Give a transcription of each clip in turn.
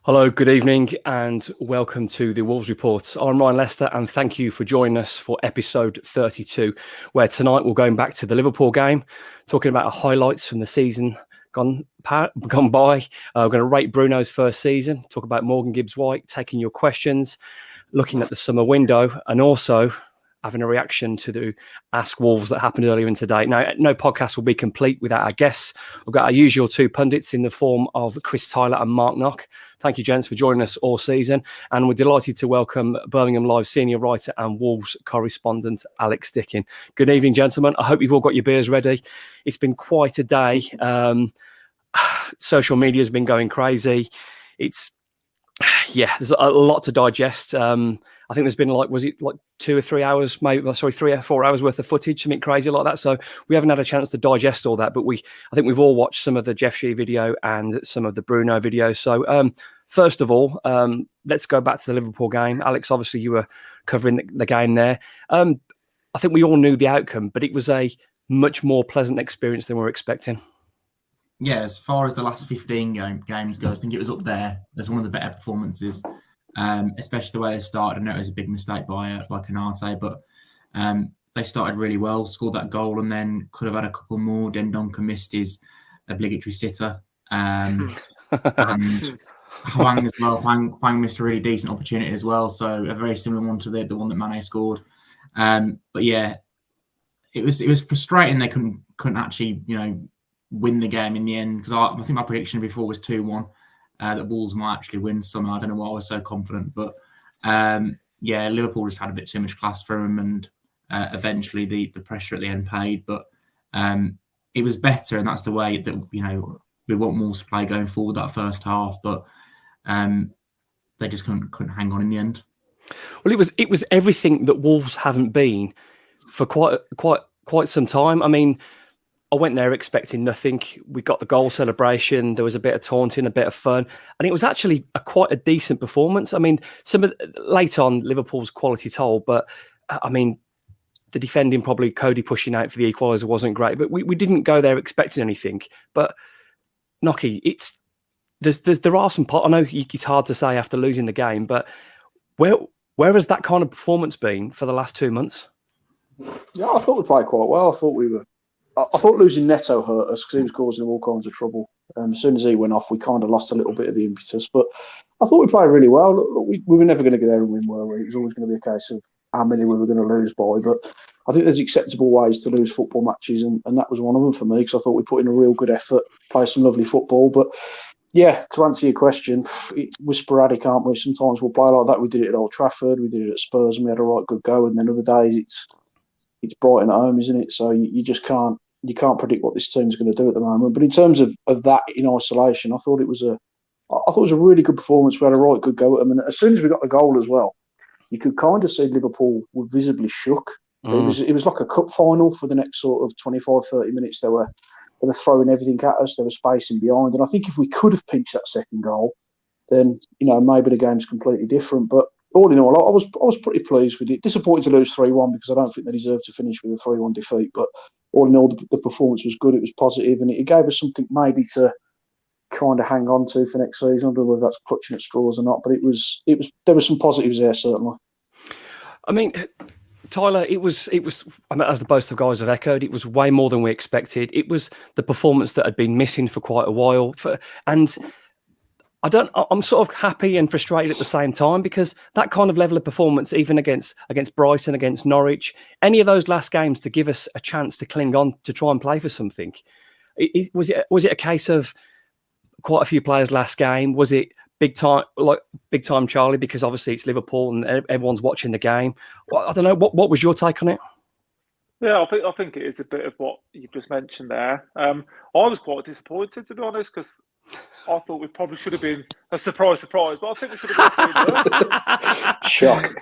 Hello, good evening, and welcome to the Wolves Report. I'm Ryan Lester, and thank you for joining us for episode 32, where tonight we're going back to the Liverpool game, talking about our highlights from the season gone by. We're going to rate Bruno's first season, talk about Morgan Gibbs-White, taking your questions, looking at the summer window, and also having a reaction to the Ask Wolves that happened earlier in today. Now, no podcast will be complete without our guests. We've got our usual two pundits in the form of Chris Tyler and Mark Knock. Thank you, gents, for joining us all season. And we're delighted to welcome Birmingham Live senior writer and Wolves correspondent, Alex Dickin. Good evening, gentlemen. I hope you've all got your beers ready. It's been quite a day. Social media has been going crazy. There's a lot to digest. I think there's been 2 or 3 hours, 3 or 4 hours worth of footage, something crazy like that. So we haven't had a chance to digest all that, but I think we've all watched some of the Jeff Shee video and some of the Bruno videos. So first of all, let's go back to the Liverpool game. Alex, obviously you were covering the game there. I think we all knew the outcome, but it was a much more pleasant experience than we were expecting. Yeah, as far as the last 15 games go, I think it was up there as one of the better performances, especially the way they started. I know it was a big mistake by Canate, but they started really well, scored that goal, and then could have had a couple more. Dendoncker missed his obligatory sitter. And Hwang as well. Hwang missed a really decent opportunity as well, so a very similar one to the one that Mane scored. But yeah, it was frustrating they couldn't actually, win the game in the end, because I think my prediction before was 2-1 that Wolves might actually win somehow. I don't know why I was so confident, but Liverpool just had a bit too much class for them, and eventually the pressure at the end paid. But it was better, and that's the way that we want Wolves to play going forward that first half. But they just couldn't hang on in the end. Well, it was everything that Wolves haven't been for quite some time. I mean, I went there expecting nothing. We got the goal celebration. There was a bit of taunting, a bit of fun. And it was actually quite a decent performance. I mean, late on, Liverpool's quality told. But, I mean, the defending, probably Cody pushing out for the equaliser wasn't great. But we didn't go there expecting anything. But, Nocky, there are some... I know it's hard to say after losing the game, but where has that kind of performance been for the last 2 months? Yeah, I thought we played quite well. I thought losing Neto hurt us because he was causing all kinds of trouble. As soon as he went off, we kind of lost a little bit of the impetus. But I thought we played really well. Look, we were never going to go there and win, were we? It was always going to be a case of how many we were going to lose by. But I think there's acceptable ways to lose football matches, and that was one of them for me, because I thought we put in a real good effort, played some lovely football. But yeah, to answer your question, we're sporadic, aren't we? Sometimes we'll play like that. We did it at Old Trafford, we did it at Spurs, and we had a right good go. And then other days it's Brighton at home, isn't it? So you just can't predict what this team's going to do at the moment. But in terms of that in isolation, I thought it was a really good performance. We had a right good go at them, and as soon as we got the goal as well, you could kind of see Liverpool were visibly shook. It was like a cup final for the next sort of 25, 30 minutes. They were throwing everything at us. They were spacing behind, and I think if we could have pinched that second goal, then maybe the game's completely different. But all in all, I was pretty pleased with it. Disappointed to lose 3-1 because I don't think they deserved to finish with a 3-1 defeat. But all in all, the performance was good. It was positive, and it gave us something maybe to kind of hang on to for next season. I don't know whether that's clutching at straws or not, but there were some positives there certainly. I mean, Tyler, it was. I mean, as the both of guys have echoed, it was way more than we expected. It was the performance that had been missing for quite a while, and I'm sort of happy and frustrated at the same time, because that kind of level of performance, even against Brighton, against Norwich, any of those last games to give us a chance to cling on to try and play for something. Was it a case of quite a few players last game? Was it big time Charlie, because obviously it's Liverpool and everyone's watching the game? Well, I don't know. What was your take on it? Yeah, I think it is a bit of what you've just mentioned there. I was quite disappointed, to be honest, because I thought we probably should have been a surprise, but I think we should have been 3-0. Shock.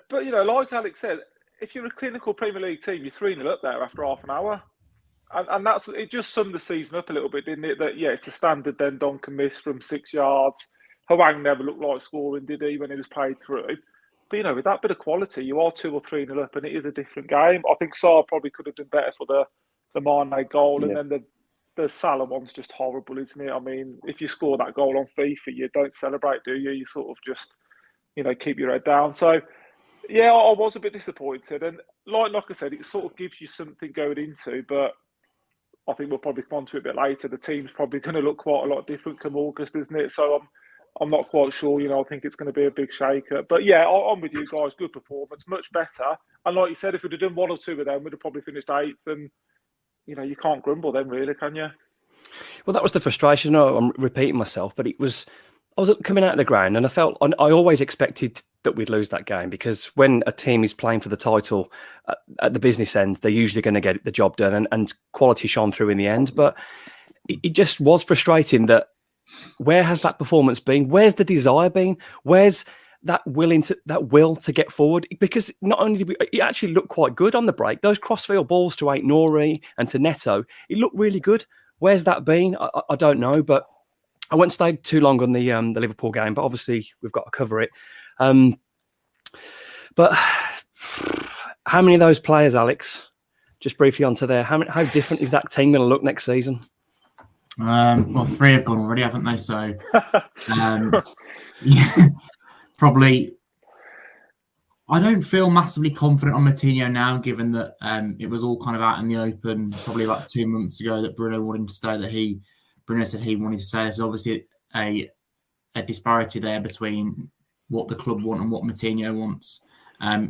But, like Alex said, if you're a clinical Premier League team, you're 3-0 up there after half an hour. And it just summed the season up a little bit, didn't it? That, it's the standard Dendoncker miss from 6 yards. Hwang never looked like scoring, did he, when he was played through? But, with that bit of quality, you are 2 or 3-0 up, and it is a different game. I think Sarr probably could have done better for the Mane goal, and then the the Salah one's just horrible, isn't it? I mean, if you score that goal on FIFA, you don't celebrate, do you? You sort of just, keep your head down. So, yeah, I was a bit disappointed. And like I said, it sort of gives you something going into, but I think we'll probably come on to it a bit later. The team's probably going to look quite a lot different come August, isn't it? So I'm not quite sure. I think it's going to be a big shake-up. But yeah, I'm with you guys. Good performance, much better. And like you said, if we'd have done one or two of them, we'd have probably finished 8th. And you can't grumble then, really, can you? Well, that was the frustration. I know I'm repeating myself, but I was coming out of the ground, and I always expected that we'd lose that game, because when a team is playing for the title at the business end, they're usually going to get the job done, and quality shone through in the end. But it just was frustrating that where has that performance been? Where's the desire been? Where's that will to get forward? Because not only did it actually looked quite good on the break. Those crossfield balls to Aït-Nouri and to Neto, it looked really good. Where's that been? I don't know, but I won't stay too long on the Liverpool game, but obviously we've got to cover it. But how many of those players, Alex, just briefly onto there, how different is that team going to look next season? Well, 3 have gone already, haven't they? So, yeah, probably. I don't feel massively confident on Moutinho now, given that it was all kind of out in the open probably about 2 months ago that Bruno wanted to stay, Bruno said he wanted to stay. There's obviously a disparity there between what the club want and what Moutinho wants,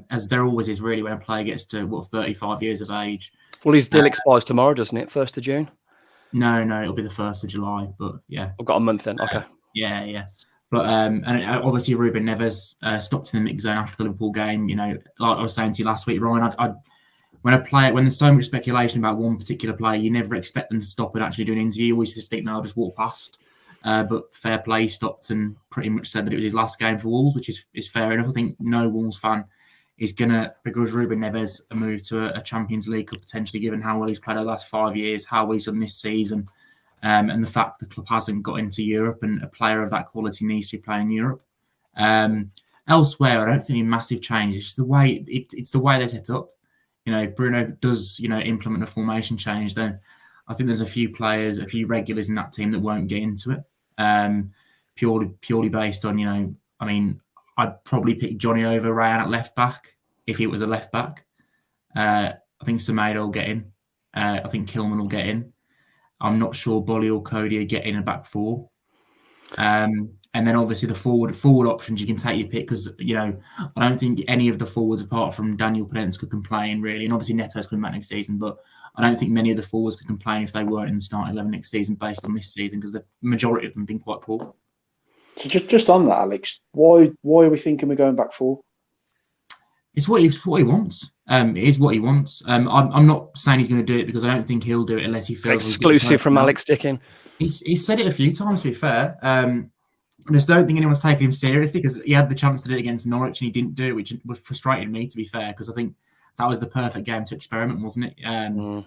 as there always is really when a player gets to 35 years of age. Well, his deal expires tomorrow, doesn't it? 1st of June? No, it'll be the 1st of July. But yeah, I've got a month then. Okay. Yeah. But and obviously Ruben Neves stopped in the mix zone after the Liverpool game. Like I was saying to you last week, Ryan, when there's so much speculation about one particular player, you never expect them to stop and actually do an interview. You always just think, no, I'll just walk past. But fair play, stopped and pretty much said that it was his last game for Wolves, which is fair enough. I think no Wolves fan is going to begrudge Ruben Neves a move to a Champions League club, potentially, given how well he's played over the last 5 years, how well he's done this season, and the fact the club hasn't got into Europe, and a player of that quality needs to be playing in Europe. Elsewhere, I don't think any massive change. It's just the way it's the way they set up. Bruno does implement a formation change, then I think there's a few players, a few regulars in that team that won't get into it. Purely based on, I'd probably pick Johnny over Ryan at left back if he was a left back. I think Semedo will get in. I think Kilman will get in. I'm not sure Bolly or Cody will get in a back 4. And then obviously the forward options, you can take your pick, because, I don't think any of the forwards apart from Daniel Podence could complain really. And obviously Neto's coming back next season, but I don't think many of the forwards could complain if they weren't in the starting 11 next season based on this season, because the majority of them have been quite poor. So just on that, Alex, why are we thinking we're going back 4? It's what he wants. It is what he wants. I'm not saying he's going to do it, because I don't think he'll do it unless he feels exclusive from Alex Dickin. He's said it a few times, to be fair. I just don't think anyone's taking him seriously, because he had the chance to do it against Norwich and he didn't do it, which was frustrating me, to be fair, because I think that was the perfect game to experiment, wasn't it?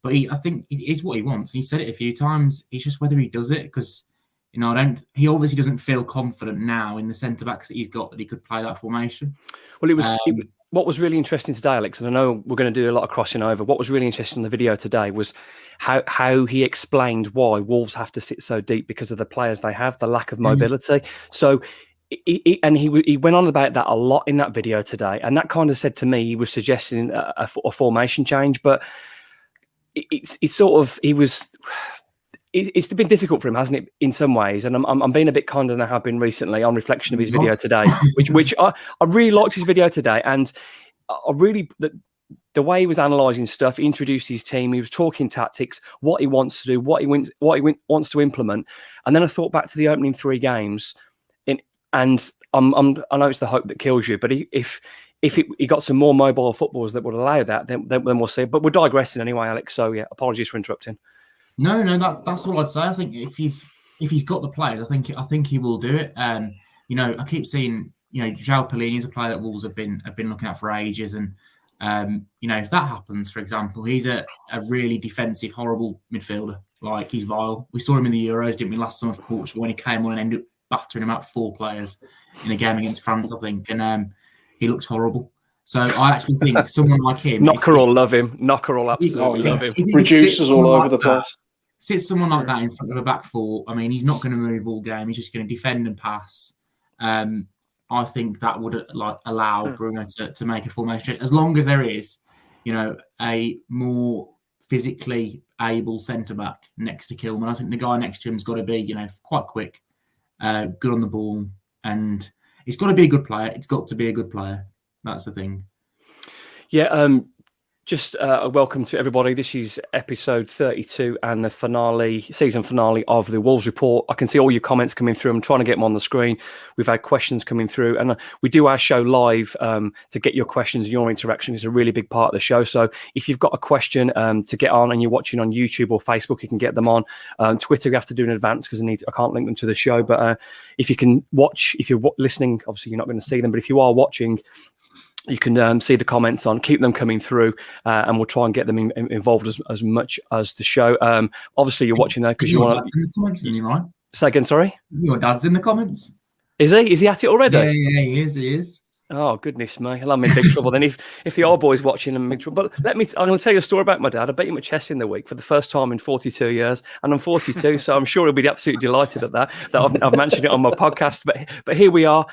But I think it is what he wants. He said it a few times. It's just whether he does it, because he obviously doesn't feel confident now in the centre backs that he's got that he could play that formation. Well, what was really interesting today, Alex, and I know we're going to do a lot of crossing over. What was really interesting in the video today was how he explained why Wolves have to sit so deep because of the players they have, the lack of mobility. So, he went on about that a lot in that video today, and that kind of said to me he was suggesting a formation change, but it's sort of it's been difficult for him, hasn't it, in some ways? And I'm being a bit kinder than I have been recently on reflection of his video today, which I really liked his video today, and I really the way he was analysing stuff, he introduced his team, he was talking tactics, what he wants to do, what he wants to implement, and then I thought back to the opening 3 games, and I know it's the hope that kills you, but if he got some more mobile footballers that would allow that, then we'll see. But we're digressing anyway, Alex. So yeah, apologies for interrupting. No, that's all I'd say. I think if he's got the players, I think he will do it. I keep seeing, João Palhinha is a player that Wolves have been looking at for ages, and if that happens, for example, he's a really defensive, horrible midfielder. Like, he's vile. We saw him in the Euros, didn't we, last summer for Portugal, when he came on and ended up battering him out 4 players in a game against France, I think, and he looks horrible. So I actually think someone like him, Knockerall love him. Knockerall absolutely love him. Producers all over the place. sit someone like that in front of a back four. I mean, he's not going to move all game. He's just going to defend and pass. I think that would allow Bruno to make a formation change, as long as there is, a more physically able centre back next to Kilman. I think the guy next to him's got to be, quite quick, good on the ball, and it's got to be a good player. It's got to be a good player. That's the thing. Yeah. Just a welcome to everybody. This is episode 32 and the season finale of the Wolves Report. I can see all your comments coming through. I'm trying to get them on the screen. We've had questions coming through, and we do our show live to get your questions and your interaction is a really big part of the show. So if you've got a question to get on and you're watching on YouTube or Facebook, you can get them on. Twitter, you have to do in advance because I can't link them to the show. But if you can watch, if you're listening, obviously you're not going to see them, but if you are watching, you can see the comments on, keep them coming through, and we'll try and get them involved as much as the show. Obviously, you're watching that because you want to. In the comments, isn't he, right? Say again, sorry? Your dad's in the comments. Is he? Is he at it already? Yeah, he is. Oh, goodness me. I'm in big trouble then. If the old boy's watching, I'm in big trouble. But I'm going to tell you a story about my dad. I beat him at chess in the week for the first time in 42 years. And I'm 42, so I'm sure he'll be absolutely delighted at that I've mentioned it on my podcast. But here we are.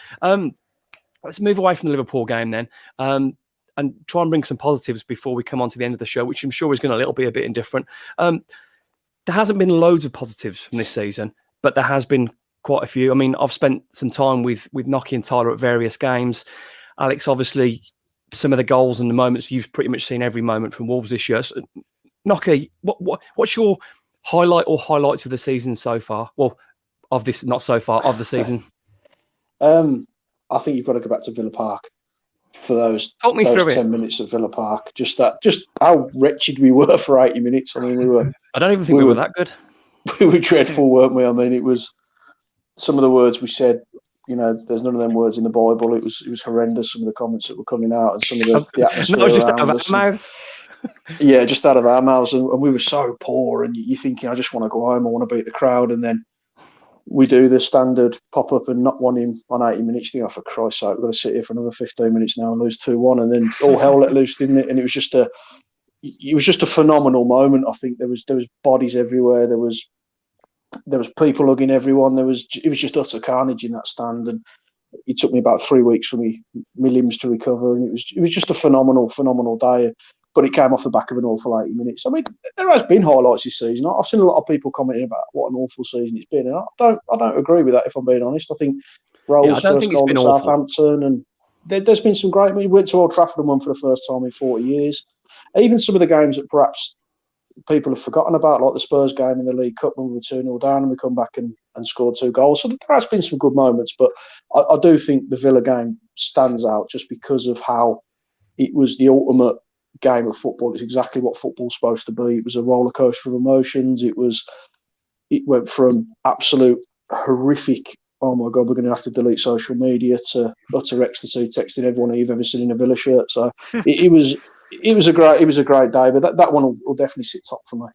Let's move away from the Liverpool game then, and try and bring some positives before we come on to the end of the show, which I'm sure is going to be a bit indifferent. There hasn't been loads of positives from this season, but there has been quite a few. I mean, I've spent some time with Nocky and Tyler at various games. Alex, obviously, some of the goals and the moments, you've pretty much seen every moment from Wolves this year. So, Nocky, what's your highlight or highlights of the season so far? Well, of the season. I think you've got to go back to Villa Park for those 10 minutes at Villa Park. Just how wretched we were for 80 minutes. I mean, I don't even think we were that good. We were dreadful, weren't we? I mean, it was some of the words we said. There's none of them words in the Bible. It was horrendous. Some of the comments that were coming out and some of the atmosphere. No, just out of our mouths. Yeah, just out of our mouths, and we were so poor. And you're thinking, I just want to go home. I want to beat the crowd, and then we do the standard pop up and not want him on 80 minutes. Think, for Christ's sake, we've got to sit here for another 15 minutes now and lose 2-1, and then all hell let loose, didn't it? And it was just a phenomenal moment. I think there was bodies everywhere. There was people hugging everyone. It was just utter carnage in that stand, and it took me about 3 weeks for my limbs to recover. And it was just a phenomenal day. But it came off the back of an awful 80 minutes. I mean, there has been highlights this season. I've seen a lot of people commenting about what an awful season it's been, and I don't agree with that, if I'm being honest. I think Raul's first goal at Southampton, and there's been some great. We went to Old Trafford and won for the first time in 40 years. Even some of the games that perhaps people have forgotten about, like the Spurs game in the League Cup when we were 2-0 down and we come back and scored 2 goals. So there has been some good moments, but I do think the Villa game stands out just because of how it was the ultimate game of football. It's exactly what football's supposed to be. It was a roller coaster of emotions. It went from absolute horrific, oh my God, we're going to have to delete social media, to utter ecstasy, texting everyone you've ever seen in a Villa shirt. So it was a great day, but that one will definitely sit top for me.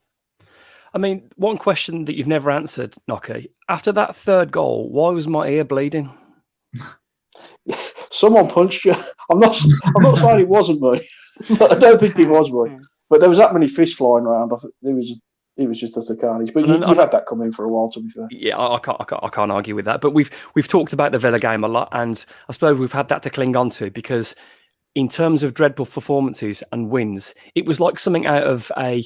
I mean, one question that you've never answered, Nocky, after that third goal, why was my ear bleeding? Someone punched you. I'm not saying it wasn't me. I don't think it was me. But there was that many fists flying around. I think it was just utter carnage. But you've had that coming for a while, to be fair. Yeah, I can't argue with that. But we've talked about the Villa game a lot, and I suppose we've had that to cling on to, because in terms of dreadful performances and wins, it was like something out of a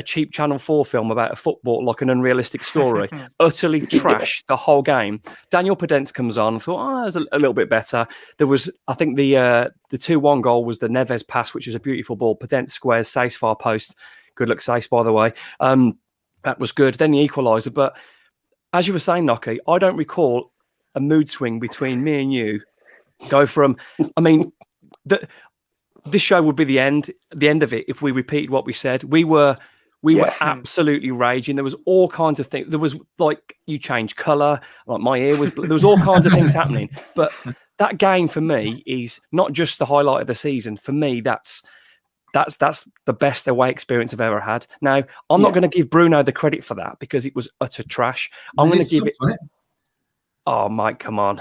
cheap Channel 4 film about a football, like an unrealistic story. Utterly trash the whole game. Daniel Podence comes on. I thought, it was a little bit better. There was, I think the 2-1 goal was the Neves pass, which is a beautiful ball. Podence squares, Sace far post. Good luck, Sace, by the way. That was good. Then the equaliser. But as you were saying, Nocky, I don't recall a mood swing between me and you go from, I mean, this show would be the end of it if we repeated what we said. We were absolutely raging. There was all kinds of things. There was, like, you changed colour, like my ear was. There was all kinds of things happening. But that game for me is not just the highlight of the season. For me, that's the best away experience I've ever had. Now, I'm not going to give Bruno the credit for that because it was utter trash. I'm going to give it. Oh, Mike, come on!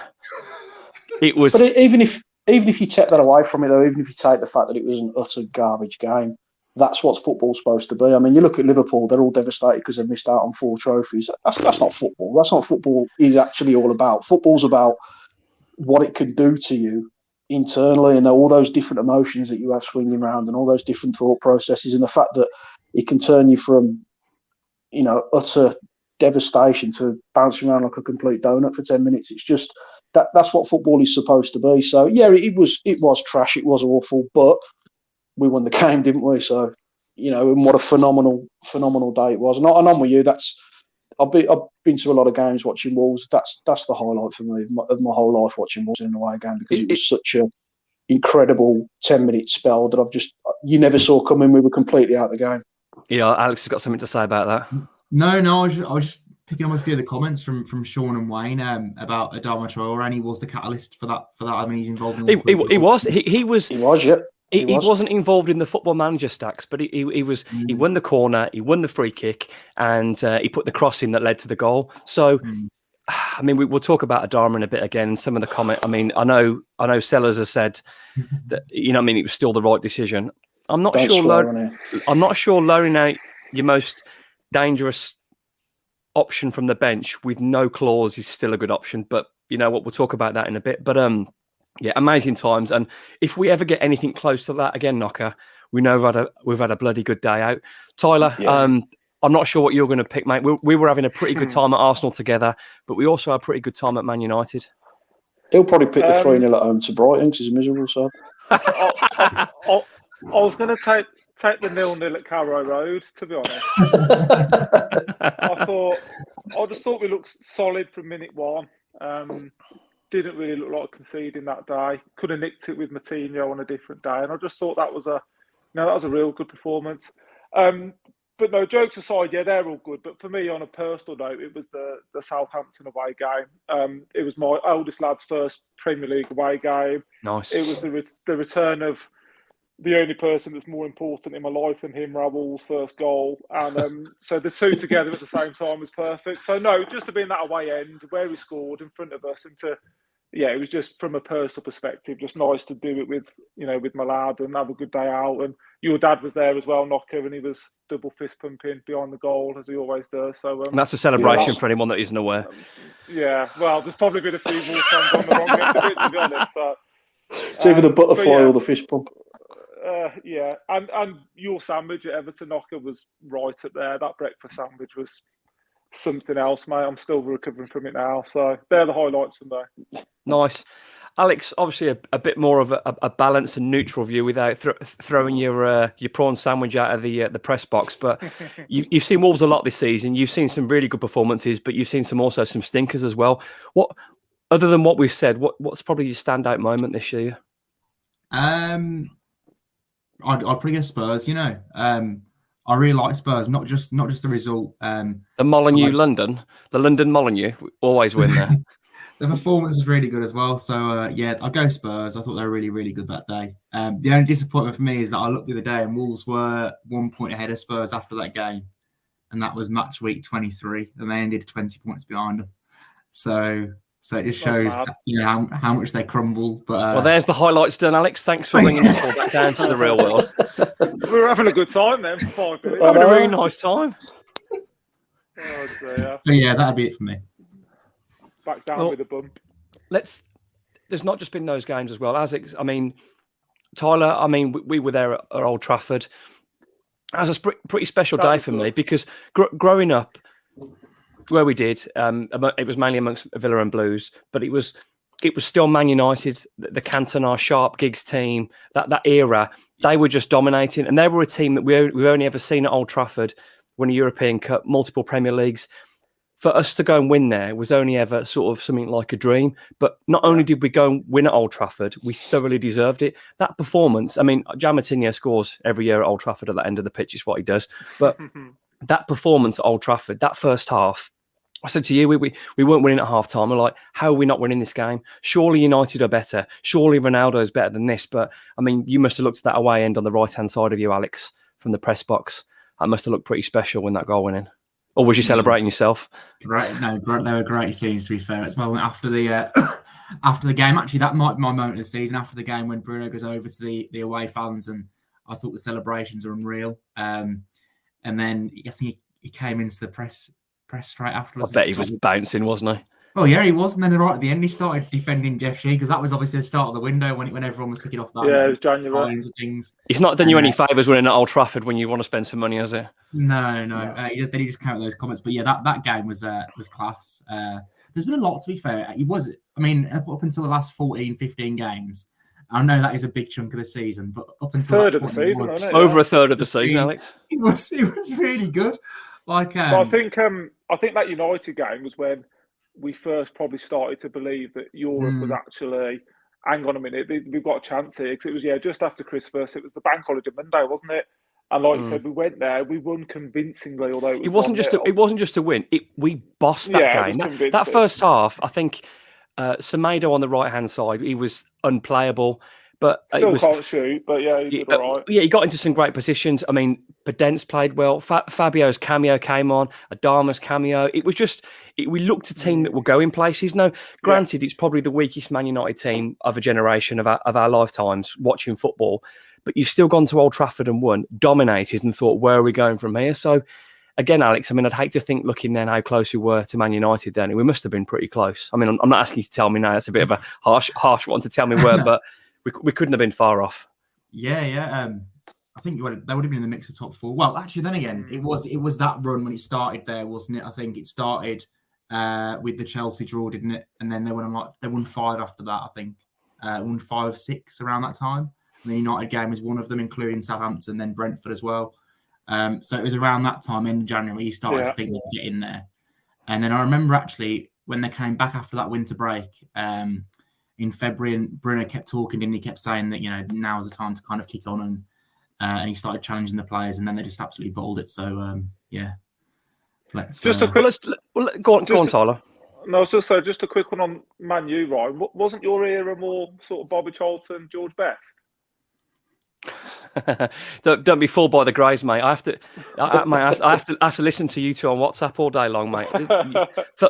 It was. But even if you take that away from it, though, even if you take the fact that it was an utter garbage game, That's what football's supposed to be. I mean, you look at Liverpool; they're all devastated because they missed out on 4 trophies. That's not football. That's not what football is actually all about. Football's about what it can do to you internally, and all those different emotions that you have swinging around, and all those different thought processes, and the fact that it can turn you from, utter devastation to bouncing around like a complete donut for 10 minutes. It's just that's what football is supposed to be. So yeah, it was trash, it was awful, but we won the game, didn't we? So, and what a phenomenal day it was. And I'm with you. I've been to a lot of games watching Wolves. That's the highlight for me of my whole life, watching Wolves in an away game, because it was such an incredible 10-minute spell that you never saw coming. We were completely out of the game. Yeah, Alex has got something to say about that. No, I was just picking up a few of the comments from Sean and Wayne about Adama Traore, and he was the catalyst for that. I mean, he's involved in this. He was. He was. Yeah. He wasn't involved in the Football Manager stacks, but he was. He won the corner, he won the free kick, and he put the cross in that led to the goal. So, I mean, we'll talk about Adama in a bit again. Some of the comment. I mean, I know Sellers has said that it was still the right decision. I'm not sure lowering out your most dangerous option from the bench with no clause is still a good option. But you know what? We'll talk about that in a bit. But yeah, amazing times. And if we ever get anything close to that again, Knocker, we know we've had a bloody good day out. Tyler, I'm not sure what you're going to pick, mate. We were having a pretty good time at Arsenal together, but we also had a pretty good time at Man United. He'll probably pick the 3-0 at home to Brighton because he's a miserable side. I was going to take the 0-0 at Carrow Road, to be honest. I just thought we looked solid from minute one. Didn't really look like conceding that day. Could have nicked it with Moutinho on a different day, and I just thought that was a real good performance. But no, jokes aside, yeah, they're all good. But for me, on a personal note, it was the Southampton away game. It was my eldest lad's first Premier League away game. Nice. It was the return of the only person that's more important in my life than him, Raoul's first goal. And so the two together at the same time was perfect. So no, just to be in that away end where he scored in front of us, and it was just from a personal perspective, just nice to do it with my lad and have a good day out. And your dad was there as well, Knocker, and he was double fist pumping behind the goal as he always does. So and that's a celebration for anyone that isn't aware. Yeah, well, there's probably been a few Wolves fans on the wrong end of it, to be honest. So, it's either the butterfly or the fist pump. Yeah, and your sandwich at Everton, Knocker, was right up there. That breakfast sandwich was something else, mate. I'm still recovering from it now. So they're the highlights from there. Nice. Alex, obviously a bit more of a balanced and neutral view without throwing your prawn sandwich out of the press box. But you've seen Wolves a lot this season. You've seen some really good performances, but you've seen some stinkers as well. What, other than what we've said, what's probably your standout moment this year? I'd probably go Spurs. I really like Spurs, not just the result. The Molineux London, the London Molineux, always win there. The performance was really good as well. So I'll go Spurs. I thought they were really, really good that day. The only disappointment for me is that I looked the other day and Wolves were 1 point ahead of Spurs after that game, and that was match week 23, and they ended 20 points behind them. So it just shows how much they crumble. But well, there's the highlights done, Alex. Thanks for bringing us all back down to the real world. We were having a good time then for 5 minutes. Having a really nice time. Oh, dear. But yeah, that'd be it for me. Back down with a bump. There's not just been those games as well. Tyler, we were there at Old Trafford. That was a pretty special day for me because growing up where we did, it was mainly amongst Villa and Blues, but it was still Man United, the Cantona, Sharp, Giggs team, that era. They were just dominating, and they were a team that we've only ever seen at Old Trafford, win a European Cup, multiple Premier Leagues. For us to go and win there was only ever sort of something like a dream. But not only did we go and win at Old Trafford, we thoroughly deserved it. That performance, Jan Moutinho scores every year at Old Trafford at the end of the pitch, is what he does. But that performance at Old Trafford, that first half, I said to you, we weren't winning at half time. We're like, how are we not winning this game? Surely United are better. Surely Ronaldo is better than this. But you must have looked at that away end on the right hand side of you, Alex, from the press box. That must have looked pretty special when that goal went in. Or was you celebrating yourself? Right, no, they were great scenes, to be fair, as well. After the game, actually, that might be my moment of the season. After the game, when Bruno goes over to the away fans, and I thought the celebrations are unreal. And then I think he came into the press straight afterwards. I bet he was bouncing, wasn't he? Oh yeah, he was. And then right at the end, he started defending Jeff Shee because that was obviously the start of the window when everyone was kicking off that. Yeah, it was January. And things. He's not done you any favours winning at Old Trafford when you want to spend some money, has it? No. Then he just came out with those comments. But yeah, that game was class. There's been a lot, to be fair. I mean, up until the last 14, 15 games, I know that is a big chunk of the season, but up until third of the season, isn't it? Over a third of the season, Alex. It was really good. Like, I think that United game was when we first probably started to believe that Europe was actually. Hang on a minute, we've got a chance here. Because it was just after Christmas. It was the bank holiday Monday, wasn't it? And like you said, we went there. We won convincingly. Although it wasn't just a win. We bossed that game. That first half, I think Semedo on the right hand side, he was unplayable. But still can't shoot. But yeah, he did all right. Yeah, he got into some great positions. I mean, Pedence played well. Fabio's cameo came on. Adama's cameo. It was just we looked a team that were going places. No, granted, it's probably the weakest Man United team of a generation of our lifetimes watching football. But you've still gone to Old Trafford and won, dominated, and thought, where are we going from here? So, again, Alex, I mean, I'd hate to think, looking then, how close we were to Man United then. We must have been pretty close. I mean, I'm not asking you to tell me now. That's a bit of a harsh one to tell me where, but we couldn't have been far off. Yeah. I think they would have been in the mix of top four. Well, actually, then again, it was that run when it started there, wasn't it? I think it started with the Chelsea draw, didn't it? And then they won 5 after that, I think. Won 5-6 around that time. And the United game was one of them, including Southampton, then Brentford as well. So it was around that time in January he started to think they could get in there. And then I remember actually when they came back after that winter break in February, and Bruno kept talking and he kept saying that, now's the time to kind of kick on, and he started challenging the players, and then they just absolutely balled it. So Go on, Tyler. No, I was just saying, just a quick one on Man U, Ryan. Wasn't your era more sort of Bobby Charlton, George Best? Don't be fooled by the greys, mate. I have to listen to you two on WhatsApp all day long, mate.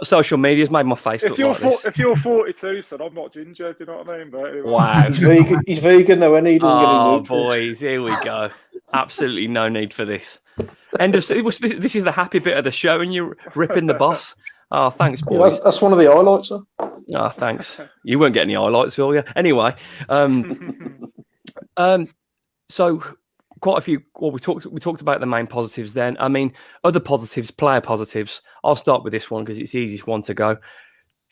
Social media's made my face look like this. If you're 42, son, I'm not ginger. Do you know what I mean? But anyway. Wow, he's vegan though, and he doesn't get any nutrients. Boys, here we go. Absolutely no need for this. This is the happy bit of the show, and you're ripping the boss. Oh, thanks, boys. Yeah, that's one of the highlights, sir. Oh, thanks. You won't get any highlights, will you? Anyway, so quite a few. Well, we talked about the main positives. Then, I mean, other positives, player positives. I'll start with this one because it's the easiest one to go.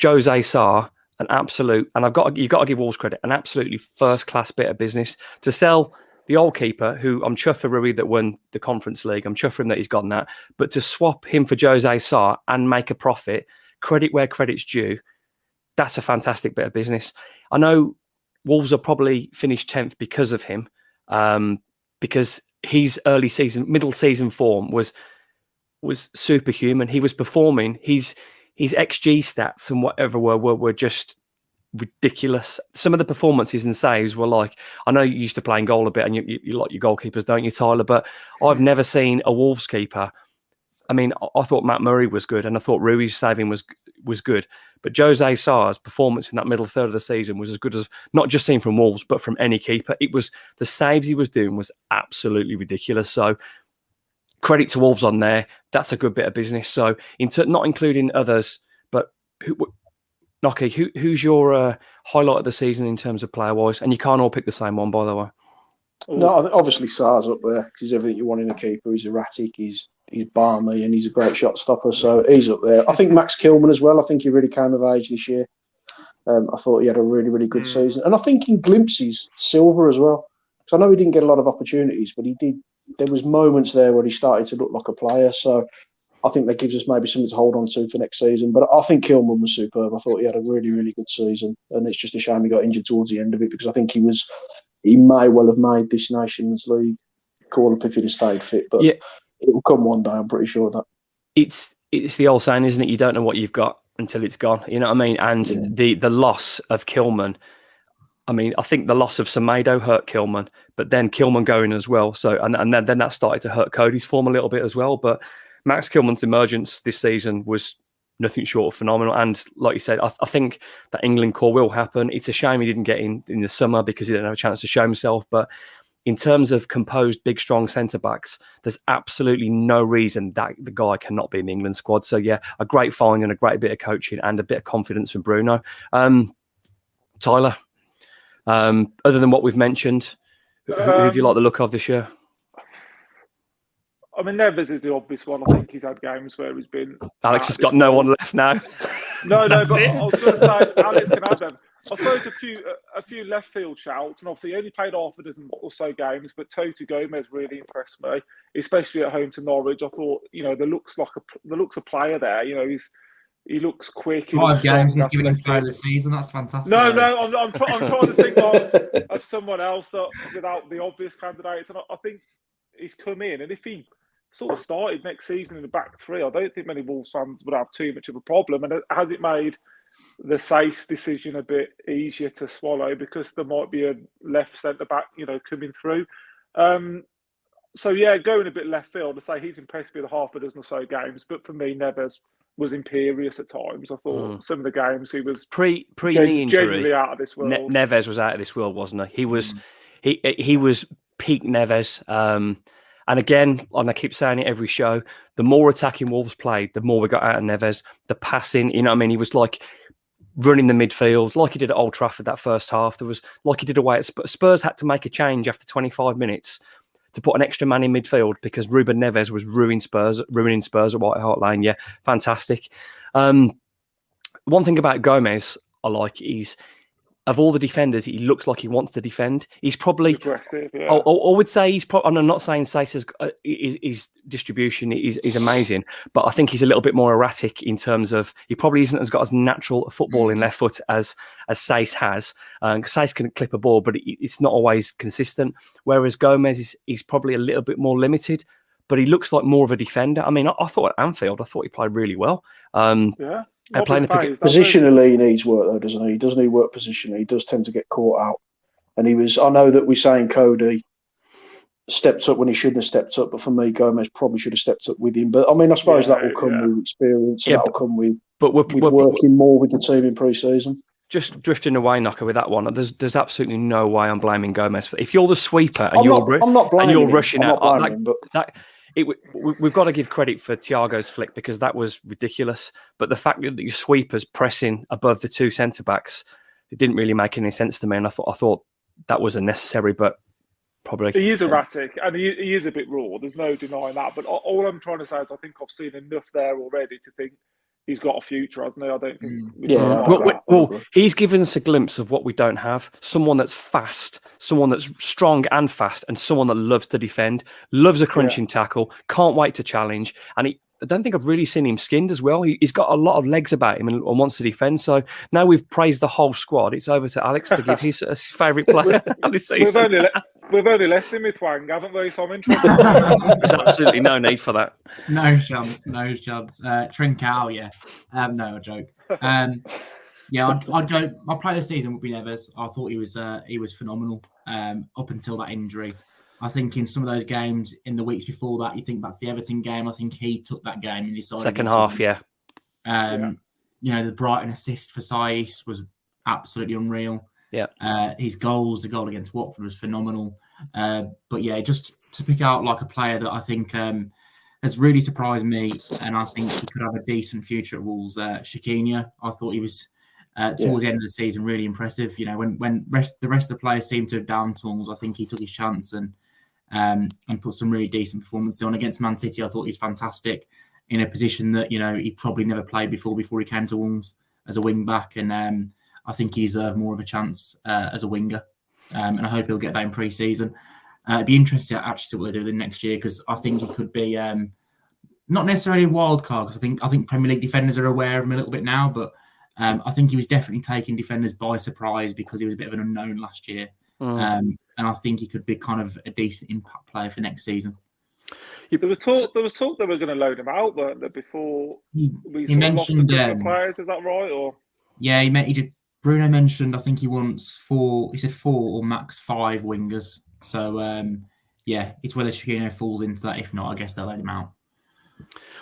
Jose Sarr, an absolute, and you've got to give Wolves credit, an absolutely first class bit of business to sell the old keeper, who I'm chuffed for Rui that won the Conference League. I'm chuffed for him that he's gotten that. But to swap him for Jose Sarr and make a profit, credit where credit's due, that's a fantastic bit of business. I know Wolves are probably finished 10th because of him, because his middle season form was superhuman. He was performing. His XG stats and whatever were just ridiculous. Some of the performances and saves were like, I know you used to play in goal a bit and you like your goalkeepers, don't you, Tyler? But I've never seen a Wolves keeper. I mean, I thought Matt Murray was good and I thought Rui's saving was good. But Jose Sarr's performance in that middle third of the season was as good as, not just seen from Wolves, but from any keeper. It was, the saves he was doing was absolutely ridiculous. So credit to Wolves on there. That's a good bit of business. So not including others, but Nocky, who's your highlight of the season in terms of player-wise? And you can't all pick the same one, by the way. No, obviously Sarr's up there because he's everything you want in a keeper. He's erratic, he's balmy, and he's a great shot stopper. So he's up there. I think Max Kilman as well. I think he really came of age this year. I thought he had a really, really good season. And I think in glimpses, Silva as well. Because I know he didn't get a lot of opportunities, but he did. There was moments there where he started to look like a player. So I think that gives us maybe something to hold on to for next season. But I think Kilman was superb. I thought he had a really, really good season. And it's just a shame he got injured towards the end of it because I think he may well have made this Nations League call up if he'd have stayed fit. But it will come one day, I'm pretty sure of that. It's the old saying, isn't it? You don't know what you've got until it's gone. You know what I mean? And the loss of Kilman, I mean, I think the loss of Semedo hurt Kilman, but then Kilman going as well. So and then that started to hurt Cody's form a little bit as well. But Max Kilman's emergence this season was nothing short of phenomenal. And like you said, I think that England call will happen. It's a shame he didn't get in the summer because he didn't have a chance to show himself. But in terms of composed, big, strong centre-backs, there's absolutely no reason that the guy cannot be in the England squad. So, yeah, a great find and a great bit of coaching and a bit of confidence from Bruno. Tyler, other than what we've mentioned, who have you liked the look of this year? I mean, Neves is the obvious one. I think he's had games where he's been... Alex has got no one left now. No, but I was going to say, Alex can have them. I suppose a few left field shouts, and obviously he only played half a dozen or so games, but Toto Gomez really impressed me, especially at home to Norwich. I thought, the looks of player there. He looks quick. 5 games he's given him player of the season. That's fantastic. No, I'm trying to think of someone else without the obvious candidates, and I think he's come in, and if he sort of started next season in the back three, I don't think many Wolves fans would have too much of a problem. And has it made the Saïss decision a bit easier to swallow because there might be a left centre back, coming through? So yeah, going a bit left field, I say he's impressed me with half a dozen or so games, but for me, Neves was imperious at times. I thought some of the games he was pre knee injury, genuinely out of this world. Neves was out of this world, wasn't he? He was peak Neves. And again, and I keep saying it every show, the more attacking Wolves played, the more we got out of Neves. The passing, he was like running the midfield, like he did at Old Trafford that first half. There was, like he did away at Spurs had to make a change after 25 minutes to put an extra man in midfield because Ruben Neves was ruining Spurs at White Hart Lane. Yeah, fantastic. One thing about Gomez I like is, of all the defenders, he looks like he wants to defend. He's probably aggressive. Yeah. I would say he's probably. I'm not saying Saïss's his distribution is amazing, but I think he's a little bit more erratic in terms of he probably isn't as got as natural a footballing left foot as Saïss has. Saïss can clip a ball, but it's not always consistent. Whereas Gomez is probably a little bit more limited, but he looks like more of a defender. I mean, I thought at Anfield, I thought he played really well. Yeah. Positionally, he needs work though, doesn't he? He doesn't need work positionally. He does tend to get caught out. And I know that we're saying Cody stepped up when he shouldn't have stepped up, but for me, Gomez probably should have stepped up with him. But I mean, I suppose that will come with experience, and that will come with working more with the team in pre-season. Just drifting away, Knocker, with that one. There's absolutely no way I'm blaming Gomez. If you're the sweeper and you're rushing out, we've got to give credit for Thiago's flick because that was ridiculous. But the fact that your sweeper's pressing above the two centre backs, it didn't really make any sense to me. And I thought that was unnecessary, but probably he is erratic and he is a bit raw. There's no denying that. But all I'm trying to say is I think I've seen enough there already to think he's got a future, hasn't he? I don't think. Well, he's given us a glimpse of what we don't have. Someone that's fast, someone that's strong and fast, and someone that loves to defend, loves a crunching tackle, can't wait to challenge. And I don't think I've really seen him skinned as well. He's got a lot of legs about him and wants to defend. So now we've praised the whole squad. It's over to Alex to give his favourite player this season. We've only left him with Wang, haven't we? So I'm interested. There's absolutely no need for that. No chance. Trincao, yeah. No, a joke. I'd go. My player of the season would be Neves. I thought he was phenomenal up until that injury. I think in some of those games in the weeks before that, you think back to the Everton game, I think he took that game and decided. Second half, yeah. The Brighton assist for Saïss was absolutely unreal. Yeah. His goals, the goal against Watford was phenomenal. But yeah, just to pick out like a player that I think has really surprised me, and I think he could have a decent future at Wolves. Chiquinho, I thought he was towards the end of the season really impressive. When the rest of the players seemed to have down tools, I think he took his chance and put some really decent performances on. Against Man City, I thought he was fantastic in a position that he probably never played before he came to Wolves as a wing back, and I think he deserved more of a chance as a winger, and I hope he'll get that in pre-season. It'd be interesting to actually see what they do with him next year, because I think he could be not necessarily a wild card, because I think Premier League defenders are aware of him a little bit now, but I think he was definitely taking defenders by surprise because he was a bit of an unknown last year. And I think he could be kind of a decent impact player for next season. There was talk they were going to load him out, weren't there, before he mentioned players? Is that right? Or yeah, Bruno mentioned I think he wants 4. He said 4 or max 5 wingers. So it's whether Chiquinho falls into that. If not, I guess they'll load him out.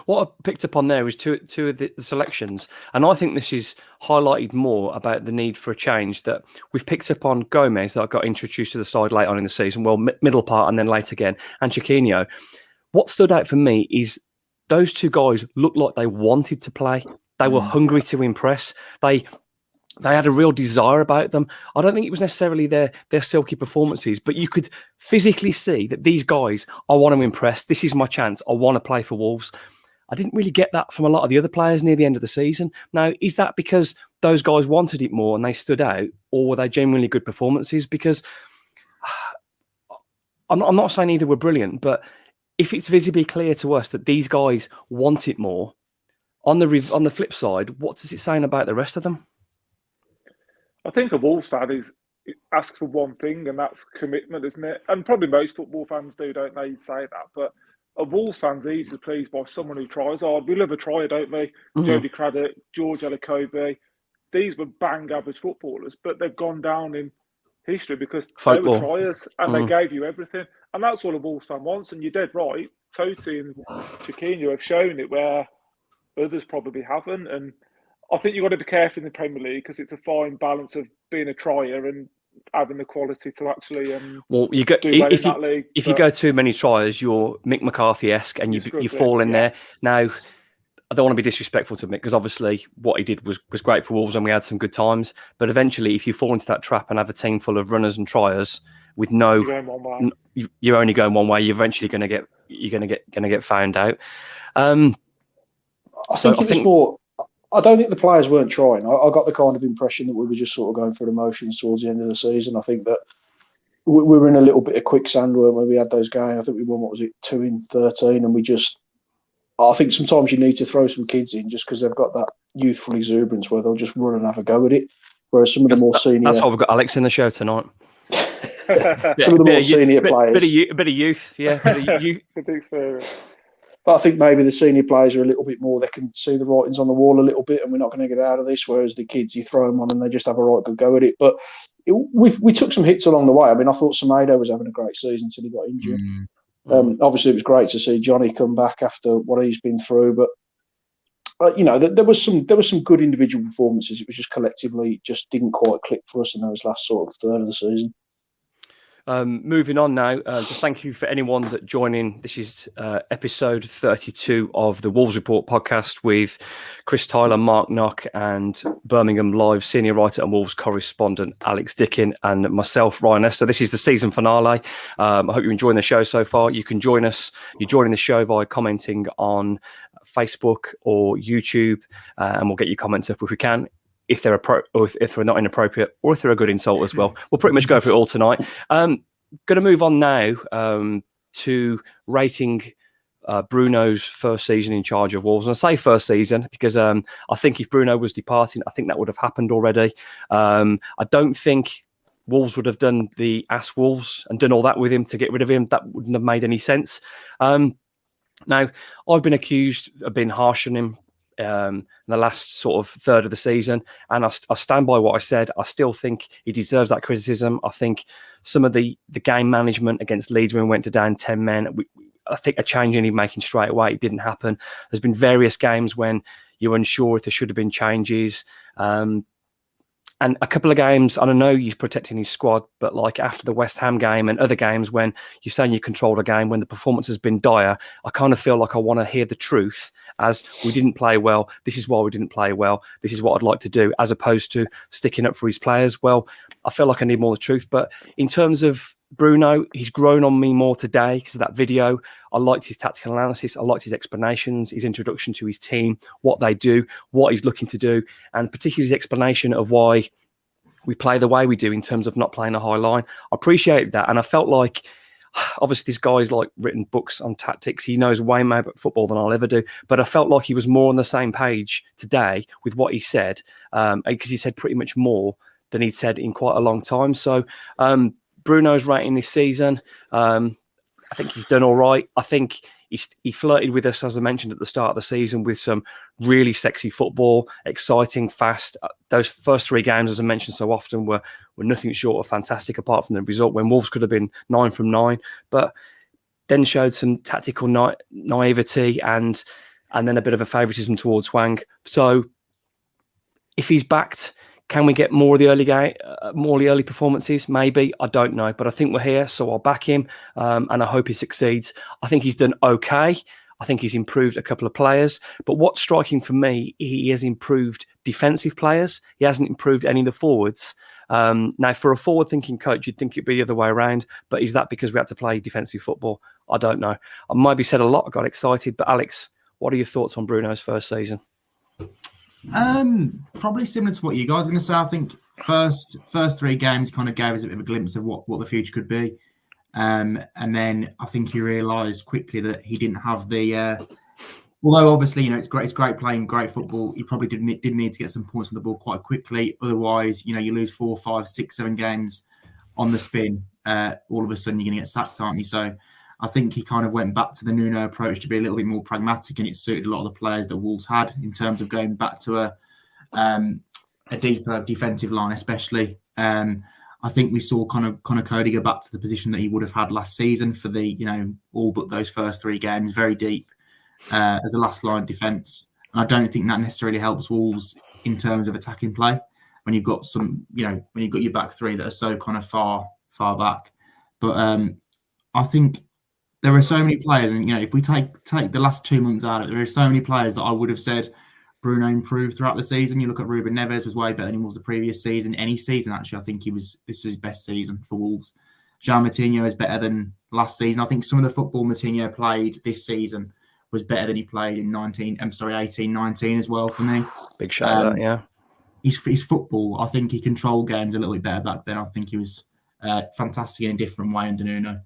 What I picked up on there is two of the selections, and I think this is highlighted more about the need for a change that we've picked up on Gomez, that got introduced to the side late on in the season, well, middle part and then late again, and Chiquinho. What stood out for me is those two guys looked like they wanted to play. They were hungry to impress. They had a real desire about them. I don't think it was necessarily their silky performances, but you could physically see that these guys, I want to impress. This is my chance. I want to play for Wolves. I didn't really get that from a lot of the other players near the end of the season. Now, is that because those guys wanted it more and they stood out, or were they genuinely good performances? Because I'm not saying either were brilliant, but if it's visibly clear to us that these guys want it more, on the flip side, what does it say about the rest of them? I think a Wolves fan asks for one thing, and that's commitment, isn't it? And probably most football fans do, don't they? You'd say that, but a Wolves fan's easily pleased by someone who tries hard. We love a tryer, don't we? Jody Craddock, George Elokobi. These were bang average footballers, but they've gone down in history because they were triers and they gave you everything. And that's all a Wolves fan wants. And you're dead right. Totti and Chiquinho have shown it where others probably haven't. And I think you've got to be careful in the Premier League because it's a fine balance of being a trier and having the quality to actually do well in that league. If you go too many tries, you're Mick McCarthy-esque and you fall in there. Now, I don't want to be disrespectful to Mick because obviously what he did was great for Wolves and we had some good times. But eventually, if you fall into that trap and have a team full of runners and triers with you're only going one way. You're eventually going to get found out. I don't think the players weren't trying. I got the kind of impression that we were just sort of going through the motions towards the end of the season. I think that we were in a little bit of quicksand where we had those games. I think we won, 2 in 13, and I think sometimes you need to throw some kids in just because they've got that youthful exuberance where they'll just run and have a go at it. Whereas some of the more senior... That's why we've got Alex in the show tonight. Some of the more senior players... A bit of youth, yeah. Good experience. But I think maybe the senior players are a little bit more, they can see the writings on the wall a little bit and we're not going to get out of this, whereas the kids, you throw them on and they just have a right good go at it. But we took some hits along the way. I mean, I thought Semedo was having a great season until he got injured. Obviously, it was great to see Johnny come back after what he's been through. But, there was some good individual performances. It was just collectively just didn't quite click for us in those last sort of third of the season. Moving on now, just thank you for anyone that joined in. This is episode 32 of the Wolves Report podcast with Chris Tyler, Mark Knock, and Birmingham Live senior writer and Wolves correspondent Alex Dickin, and myself, Ryan Lester. This is the season finale. I hope you're enjoying the show so far. You can join us. You're joining the show by commenting on Facebook or YouTube, and we'll get your comments up if we can. If they're or if they're not inappropriate, or if they're a good insult as well. We'll pretty much go through it all tonight. Going to move on now to rating Bruno's first season in charge of Wolves. And I say first season because I think if Bruno was departing, I think that would have happened already. I don't think Wolves would have done the Ask Wolves and done all that with him to get rid of him. That wouldn't have made any sense. Now, I've been accused of being harsh on him in the last sort of third of the season, and I stand by what I said. I still think he deserves that criticism. I think some of the game management against Leeds when we went to down 10 men, I think a change he's making straight away, it didn't happen. There's been various games when you're unsure if there should have been changes. And a couple of games, I don't know, he's protecting his squad, but like after the West Ham game and other games when you're saying you controlled a game, when the performance has been dire, I kind of feel like I want to hear the truth as we didn't play well. This is why we didn't play well. This is what I'd like to do, as opposed to sticking up for his players. Well, I feel like I need more of the truth. But in terms of Bruno, he's grown on me more today because of that video. I liked his tactical analysis. I liked his explanations, his introduction to his team, what they do, what he's looking to do, and particularly his explanation of why we play the way we do in terms of not playing a high line. I appreciate that. And I felt like, obviously, this guy's like written books on tactics. He knows way more about football than I'll ever do. But I felt like he was more on the same page today with what he said, because he said pretty much more than he'd said in quite a long time. So Bruno's rating this season, I think he's done all right. I think he flirted with us, as I mentioned at the start of the season, with some really sexy football, exciting, fast. Those first 3 games, as I mentioned so often, were nothing short of fantastic, apart from the result when Wolves could have been 9 from 9. But then showed some tactical naivety and then a bit of a favouritism towards Hwang. So if he's backed, can we get more of the early performances? Maybe. I don't know. But I think we're here, so I'll back him, and I hope he succeeds. I think he's done okay. I think he's improved a couple of players. But what's striking for me, he has improved defensive players. He hasn't improved any of the forwards. Now, for a forward-thinking coach, you'd think it'd be the other way around. But is that because we had to play defensive football? I don't know. I might be said a lot. I got excited. But Alex, what are your thoughts on Bruno's first season? Probably similar to what you guys are going to say. I think first 3 games kind of gave us a bit of a glimpse of what the future could be, and then I think he realised quickly that he didn't have the. Although obviously it's great playing great football. He probably did need to get some points on the ball quite quickly. Otherwise, you lose 4, 5, 6, 7 games on the spin. All of a sudden you're going to get sacked, aren't you? So I think he kind of went back to the Nuno approach to be a little bit more pragmatic, and it suited a lot of the players that Wolves had in terms of going back to a deeper defensive line, especially. I think we saw Conor Cody go back to the position that he would have had last season for the all but those first 3 games, very deep as a last line defence. And I don't think that necessarily helps Wolves in terms of attacking play when you've got when you've got your back 3 that are so kind of far back. But I think there are so many players, and if we take the last 2 months out of it, there are so many players that I would have said Bruno improved throughout the season. You look at Ruben Neves, was way better than he was the previous season. Any season, actually, I think this is his best season for Wolves. João Moutinho is better than last season. I think some of the football Moutinho played this season was better than he played in 18-19 as well for me. Big shout out, yeah. His football, I think he controlled games a little bit better back then. I think he was fantastic in a different way under Nuno.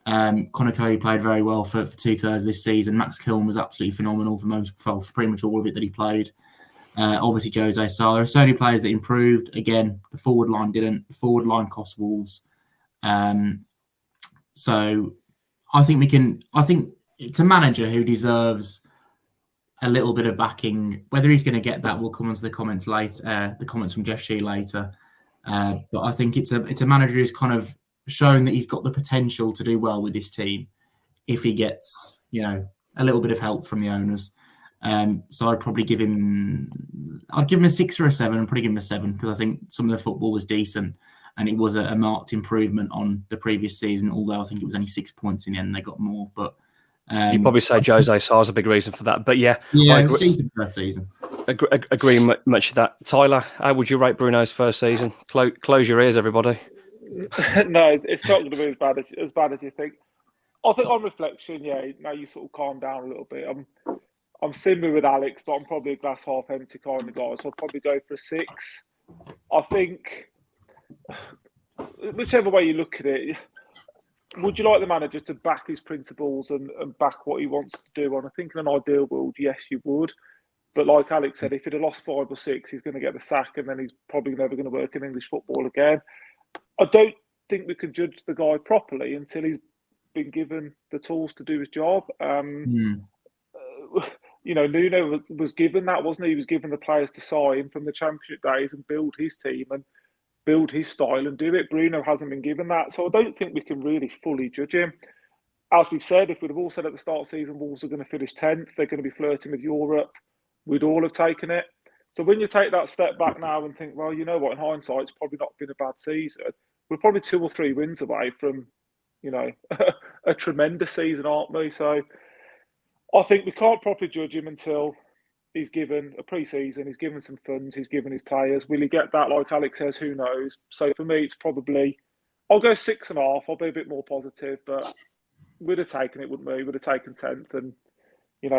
Conor Cody played very well for 2/3 this season. Max Kiln was absolutely phenomenal for pretty much all of it that he played. Obviously, Jose Sá. There are so many players that improved. Again, the forward line didn't. The forward line cost Wolves. So I think it's a manager who deserves a little bit of backing. Whether he's going to get that, we'll come on to the comments later. The comments from Jeff Shee later. But I think it's a manager who's kind of shown that he's got the potential to do well with this team if he gets, a little bit of help from the owners. So I'd probably give him a 6 or a 7, and probably give him a 7 because I think some of the football was decent and it was a marked improvement on the previous season. Although I think it was only 6 points in the end, they got more. But you'd probably say Jose Sá is a big reason for that. But yeah, it was decent first season. Agree much to that. Tyler, how would you rate Bruno's first season? Close your ears, everybody. No, it's not going to be as bad as you think. I think on reflection, now you sort of calm down a little bit. I'm similar with Alex, but I'm probably a glass half empty kind of guy, so I'll probably go for a 6. I think whichever way you look at it, would you like the manager to back his principles and back what he wants to do? And I think in an ideal world, yes, you would. But like Alex said, if he'd have lost 5 or 6, he's going to get the sack, and then he's probably never going to work in English football again. I don't think we can judge the guy properly until he's been given the tools to do his job. Nuno was given that, wasn't he? He was given the players to sign from the Championship days and build his team and build his style and do it. Bruno hasn't been given that, so I don't think we can really fully judge him. As we've said, if we'd have all said at the start of the season Wolves are going to finish 10th, they're going to be flirting with Europe, we'd all have taken it. So when you take that step back now and think, well, you know what, in hindsight, it's probably not been a bad season. We're probably 2 or 3 wins away from, a tremendous season, aren't we? So I think we can't properly judge him until he's given a pre-season, he's given some funds, he's given his players. Will he get that? Like Alex says, who knows? So for me, it's probably, I'll go 6.5. I'll be a bit more positive, but we'd have taken it, wouldn't we? We'd have taken 10th and,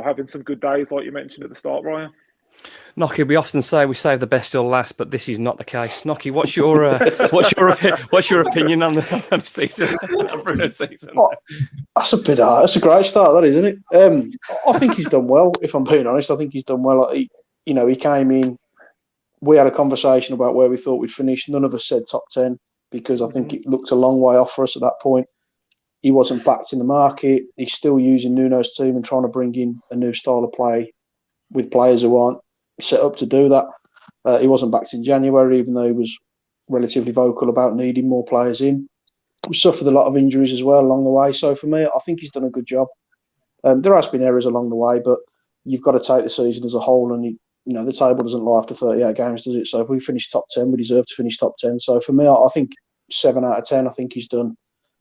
having some good days like you mentioned at the start, Ryan. Nocky, we often say we save the best till last, but this is not the case. Nocky, what's your opinion on the season, Bruno's season? Oh, that's a bit. That's a great start, that isn't it? I think he's done well. If I'm being honest, I think he's done well. He came in. We had a conversation about where we thought we'd finish. None of us said top 10 because I think it looked a long way off for us at that point. He wasn't backed in the market. He's still using Nuno's team and trying to bring in a new style of play with players who aren't set up to do that. He wasn't backed in January, even though he was relatively vocal about needing more players in. we suffered a lot of injuries as well along the way. So for me, I think he's done a good job. There has been errors along the way, but you've got to take the season as a whole. And the table doesn't lie after 38 games, does it? So if we finish top 10, we deserve to finish top 10. So for me, I think 7 out of 10. I think he's done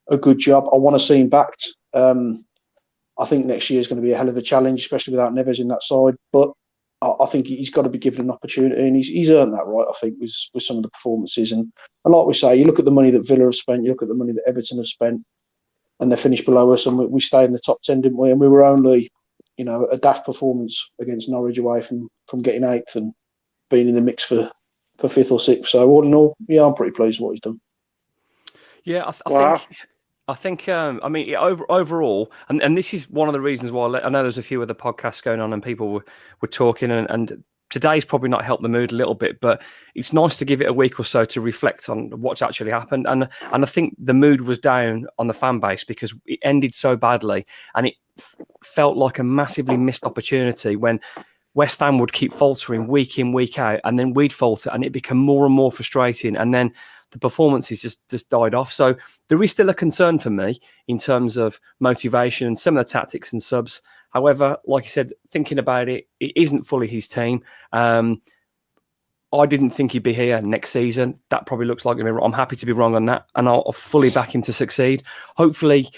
a good job. I want to see him backed. I think next year is going to be a hell of a challenge, especially without Neves in that side. But I think he's got to be given an opportunity, and he's earned that right, I think, with some of the performances. And like we say, you look at the money that Villa have spent, you look at the money that Everton have spent, and they finished below us, and we stayed in the top 10, didn't we? And we were only, a daft performance against Norwich away from getting 8th and being in the mix for 5th or 6th. So all in all, yeah, I'm pretty pleased with what he's done. Yeah, I think. Overall, and this is one of the reasons why I know there's a few other podcasts going on and people were talking, and today's probably not helped the mood a little bit, but it's nice to give it a week or so to reflect on what's actually happened. And I think the mood was down on the fan base because it ended so badly, and it felt like a massively missed opportunity when West Ham would keep faltering week in, week out, and then we'd falter, and it became more and more frustrating. And then the performances just died off. So there is still a concern for me in terms of motivation and some of the tactics and subs. However, like I said, thinking about it, it isn't fully his team. I didn't think he'd be here next season. That probably looks like I'm happy to be wrong on that, and I'll fully back him to succeed. Hopefully,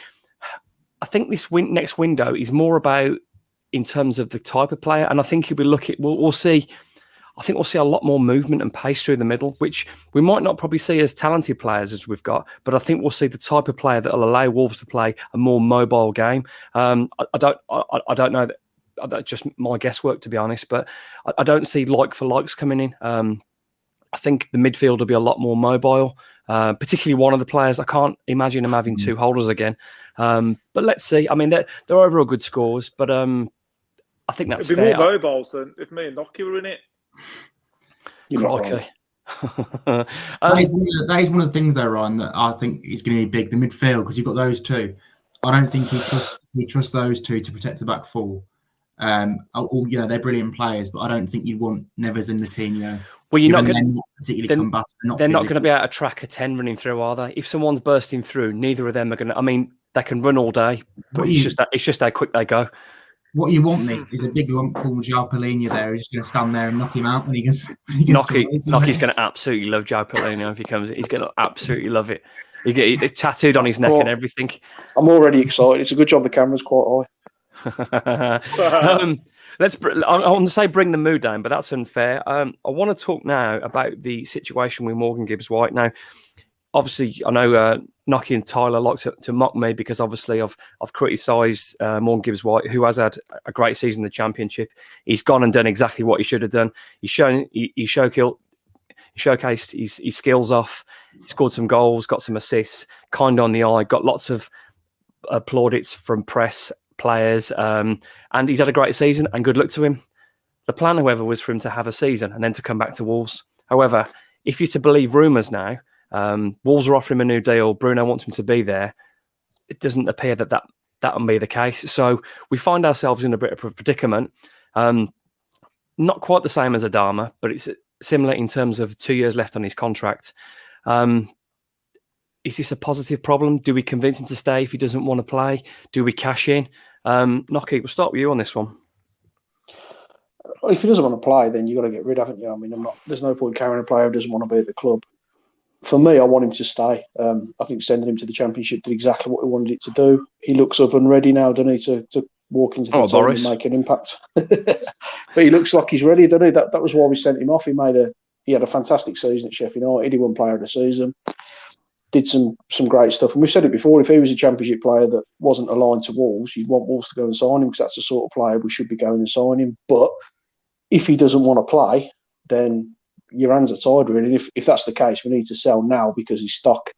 I think this next window is more about in terms of the type of player, and I think he'll be looking. We'll see. I think we'll see a lot more movement and pace through the middle, which we might not probably see as talented players as we've got, but I think we'll see the type of player that will allow Wolves to play a more mobile game. I don't know that. That's just my guesswork, to be honest, but I don't see like for likes coming in. I think the midfield will be a lot more mobile, particularly one of the players. I can't imagine them having two holders again. But let's see. I mean, they're overall good scores, but I think that's It'd be fair. more mobiles than if me and Nokia were in it. Crikey. That is one of the things, though, Ryan, that I think is going to be big, the midfield, because you've got those two. I don't think he trusts those two to protect the back four. They're brilliant players, but I don't think you'd want Neves in the team. Well, you're not going to particularly combative. They're not going to be able to track a 10 running through, are they? If someone's bursting through, neither of them are going to. I mean, they can run all day, but it's just how quick they go. What you want is a big lump called João Palhinha there who's just going to stand there and knock him out when he gets. Nocky's going to absolutely love João Palhinha if he comes. He's going to absolutely love it. He get it tattooed on his neck and everything. I'm already excited. It's a good job the camera's quite high. I want to say bring the mood down, but that's unfair. I want to talk now about the situation with Morgan Gibbs-White. Now, obviously, I know Nocky and Tyler like to mock me because obviously I've criticised Morgan Gibbs-White, who has had a great season in the Championship. He's gone and done exactly what he should have done. He showcased his skills off. He scored some goals, got some assists, kind on the eye, got lots of plaudits from press, players, and he's had a great season and good luck to him. The plan, however, was for him to have a season and then to come back to Wolves. However, if you're to believe rumours now, Wolves are offering him a new deal. Bruno wants him to be there. It doesn't appear that will be the case. So we find ourselves in a bit of a predicament. Not quite the same as Adama, but it's similar in terms of 2 years left on his contract. Is this a positive problem? Do we convince him to stay if he doesn't want to play? Do we cash in? Nocky, we'll start with you on this one. If he doesn't want to play, then you've got to get rid, haven't you? I mean, there's no point carrying a player who doesn't want to be at the club. For me, I want him to stay. I think sending him to the Championship did exactly what we wanted it to do. He looks up and ready now, doesn't he, to walk into the team and make an impact. But he looks like he's ready, doesn't he? That was why we sent him off. He had a fantastic season at Sheffield United. He won Player of the Season. Did some great stuff. And we've said it before, if he was a Championship player that wasn't aligned to Wolves, you'd want Wolves to go and sign him because that's the sort of player we should be going and signing him. But if he doesn't want to play, then your hands are tied, really. If that's the case, we need to sell now because his stock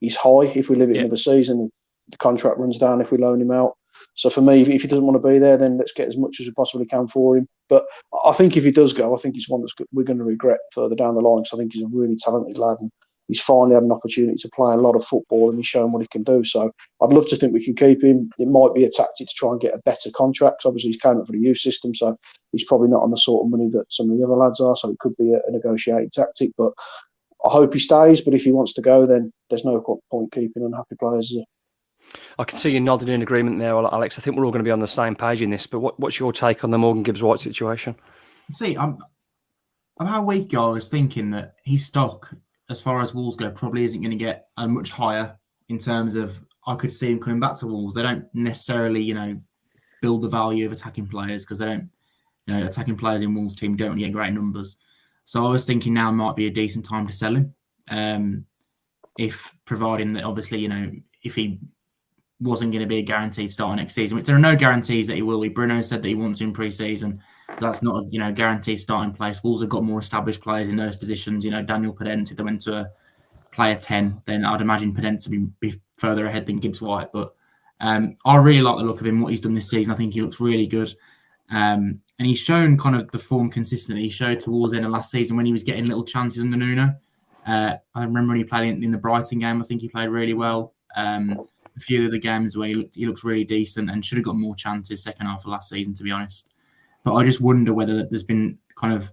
is high. If we leave it another season, the contract runs down if we loan him out. So for me, if he doesn't want to be there, then let's get as much as we possibly can for him. But I think if he does go, I think he's one we're going to regret further down the line because I think he's a really talented lad and he's finally had an opportunity to play a lot of football and he's shown what he can do. So I'd love to think we can keep him. It might be a tactic to try and get a better contract. Obviously, he's came up for the youth system, so he's probably not on the sort of money that some of the other lads are. So it could be a negotiated tactic. But I hope he stays, but if he wants to go, then there's no point keeping unhappy players. I can see you nodding in agreement there, Alex. I think we're all going to be on the same page in this. But what's your take on the Morgan Gibbs-White situation? See, about a week ago, I was thinking that his stock, as far as Wolves go, probably isn't going to get much higher in terms of I could see him coming back to Wolves. They don't necessarily, build the value of attacking players because they don't, attacking players in Wolves' team don't get great numbers. So I was thinking now might be a decent time to sell him, if providing that obviously, if he wasn't going to be a guaranteed starter next season, which there are no guarantees that he will be. Bruno said that he wants to in pre-season. That's not a guaranteed starting place. Wolves have got more established players in those positions. Daniel Podence, if they went to a player 10, then I'd imagine Podence to be further ahead than Gibbs-White. But I really like the look of him, what he's done this season. I think he looks really good. And he's shown kind of the form consistently. He showed towards the end of last season when he was getting little chances under Nuno. I remember when he played in the Brighton game, I think he played really well. A few of the games where he looks really decent and should have got more chances second half of last season, to be honest. But I just wonder whether there's been kind of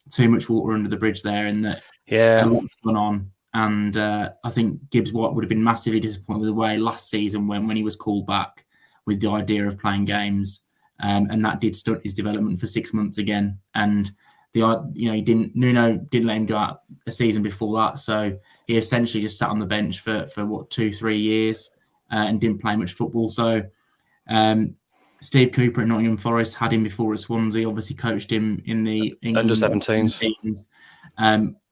too much water under the bridge there and that a lot's gone on. And I think Gibbs-White would have been massively disappointed with the way last season when he was called back with the idea of playing games. And that did stunt his development for 6 months again. And Nuno didn't let him go out a season before that. So he essentially just sat on the bench for 2-3 years and didn't play much football. So Steve Cooper at Nottingham Forest had him before at Swansea, obviously coached him in the England under-17s.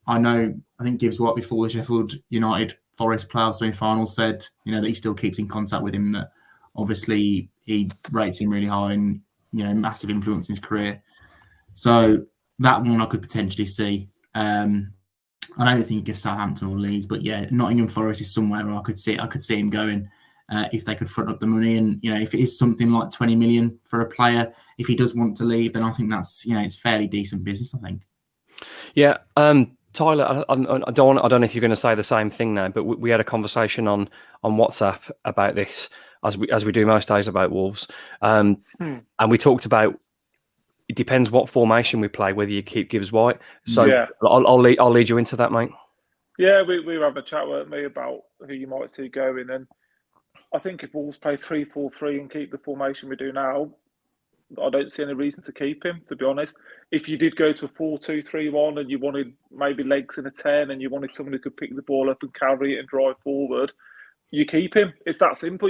I think Gibbs-White before the Sheffield United Forest playoff semi-final said, that he still keeps in contact with him, that obviously he rates him really high and, massive influence in his career. So that one I could potentially see. I don't think he gets Southampton or Leeds, but yeah, Nottingham Forest is somewhere where I could see him going if they could front up the money. And if it is something like 20 million for a player, if he does want to leave, then I think that's it's fairly decent business, I think. Yeah, Tyler, I don't know if you're going to say the same thing now, but we had a conversation on WhatsApp about this as we do most days about Wolves, and we talked about. It depends what formation we play, whether you keep Gibbs-White. So yeah. I'll lead you into that, mate. Yeah, we were having a chat with me about who you might see going, and I think if Wolves play 3-4-3 and keep the formation we do now, I don't see any reason to keep him, to be honest. If you did go to a 4-2-3-1 and you wanted maybe legs in a 10 and you wanted someone who could pick the ball up and carry it and drive forward, you keep him. It's that simple,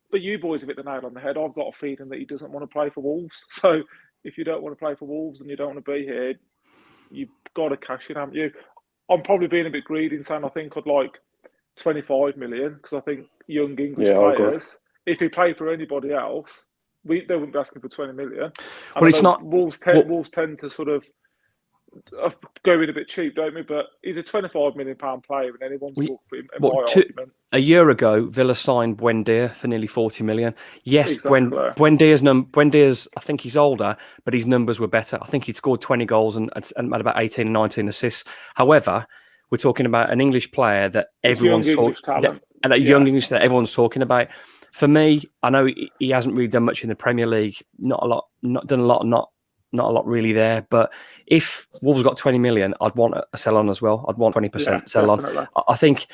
But you boys have hit the nail on the head. I've got a feeling that he doesn't want to play for Wolves. So if you don't want to play for Wolves and you don't want to be here, you've got to cash in, haven't you? I'm probably being a bit greedy in saying I think I'd like 25 million because I think young English players, if he played for anybody else, they wouldn't be asking for 20 million. Well, it's not. Wolves tend to sort of go in a bit cheap, don't we? But he's a £25 million player, and anyone's looked for him. A year ago, Villa signed Buendia for nearly 40 million. Yes, exactly. Buendia's, I think he's older, but his numbers were better. I think he'd scored 20 goals and had about 18 and 19 assists. However, we're talking about an English player that everyone's talking that everyone's talking about. For me, I know he hasn't really done much in the Premier League. Not a lot really there. But if Wolves got 20 million, I'd want a sell on as well. I'd want 20% sell on. I think,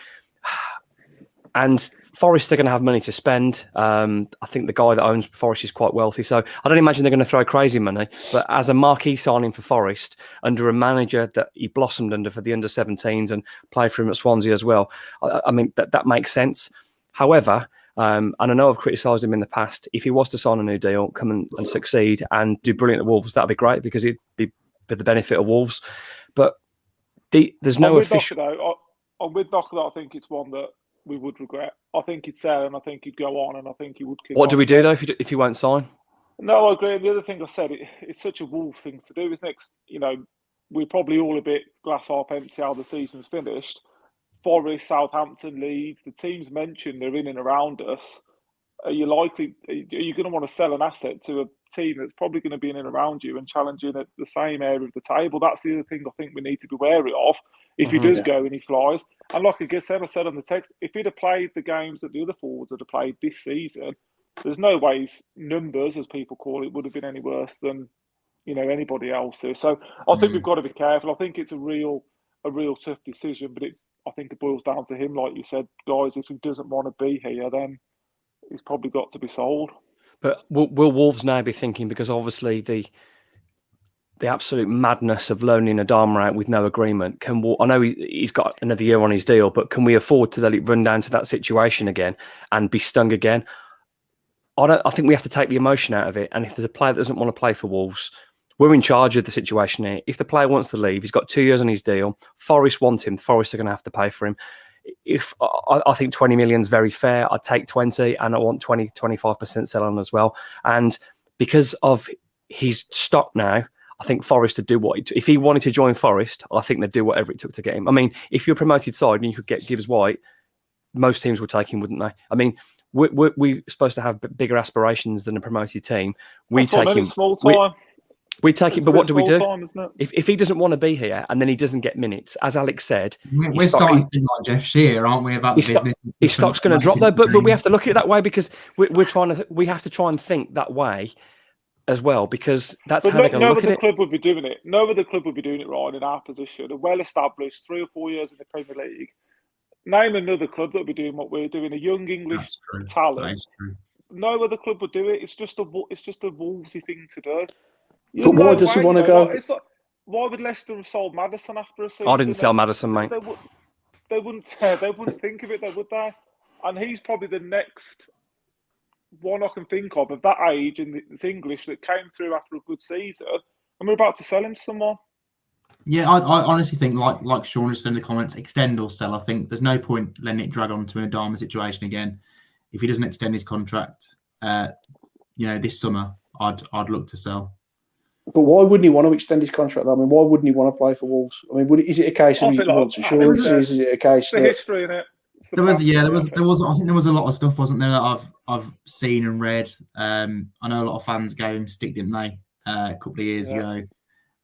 and Forest are going to have money to spend. I think the guy that owns Forest is quite wealthy, so I don't imagine they're going to throw crazy money. But as a marquee signing for Forest, under a manager that he blossomed under for the under-17s and played for him at Swansea as well, I mean that makes sense. However, and I know I've criticised him in the past. If he was to sign a new deal, come and succeed and do brilliant at Wolves, that'd be great because it'd be for the benefit of Wolves. But there's no official. I'm with Docker that I think it's one that we would regret. I think he'd sell and I think he'd go on and I think he would kick What on. do we do though if he won't sign? No, I agree. And the other thing I said, it's such a Wolves thing to do, isn't it? We're probably all a bit glass half empty how the season's finished. Forest, Southampton, Leeds, the teams mentioned they're in and around us. Are you going to want to sell an asset to a team that's probably going to be in and around you and challenging at the same area of the table? That's the other thing I think we need to be wary of. If he does go and he flies, and like I said on the text, if he'd have played the games that the other forwards would have played this season, there's no way his numbers, as people call it, would have been any worse than anybody else's. So I think we've got to be careful. I think it's a real a real tough decision. But I think it boils down to him, like you said, guys. If he doesn't want to be here, then he's probably got to be sold. But will Wolves now be thinking, because obviously the absolute madness of loaning Adama out with no agreement, I know he's got another year on his deal, but can we afford to let it run down to that situation again and be stung again? I think we have to take the emotion out of it. And if there's a player that doesn't want to play for Wolves, we're in charge of the situation here. If the player wants to leave, he's got 2 years on his deal. Forest want him. Forest are going to have to pay for him. If I think 20 million is very fair, I'd take 20, and I want 20-25% sell on as well. And because of his stock now, I think Forest would do if he wanted to join Forest, I think they'd do whatever it took to get him. I mean, if you're a promoted side and you could get Gibbs-White, most teams would take him, wouldn't they? I mean, we're supposed to have bigger aspirations than a promoted team. We take him. Small time. We take it, but what do we do? Time, if he doesn't want to be here and then he doesn't get minutes, as Alex said, we're starting to think like Jeff Shear, aren't we? About the business. His stock's going to drop though, but we have to look at it that way, because we have to try and think that way as well, because that's how they're going to look at it. No other club would be doing it. No other club would be doing it, Ryan, in our position. A well-established 3 or 4 years in the Premier League. Name another club that would be doing what we're doing. A young English talent. That is true. No other club would do it. It's just a Wolvesy thing to do. But why does he want to go? It's like, why would Leicester have sold Maddison after a season? I didn't sell Maddison, mate. They wouldn't think of it, though, would they? And he's probably the next one I can think of that age in this English that came through after a good season, and we're about to sell him to someone. Yeah, I honestly think, like Sean has said in the comments, extend or sell. I think there's no point letting it drag on to an Adama situation again. If he doesn't extend his contract, this summer, I'd look to sell. But why wouldn't he want to extend his contract? I mean, why wouldn't he want to play for Wolves? I mean, is it a case of he wants assurances? Is it a case the history in it? There was. I think there was a lot of stuff, wasn't there, that I've seen and read. I know a lot of fans gave him stick, didn't they, a couple of years ago,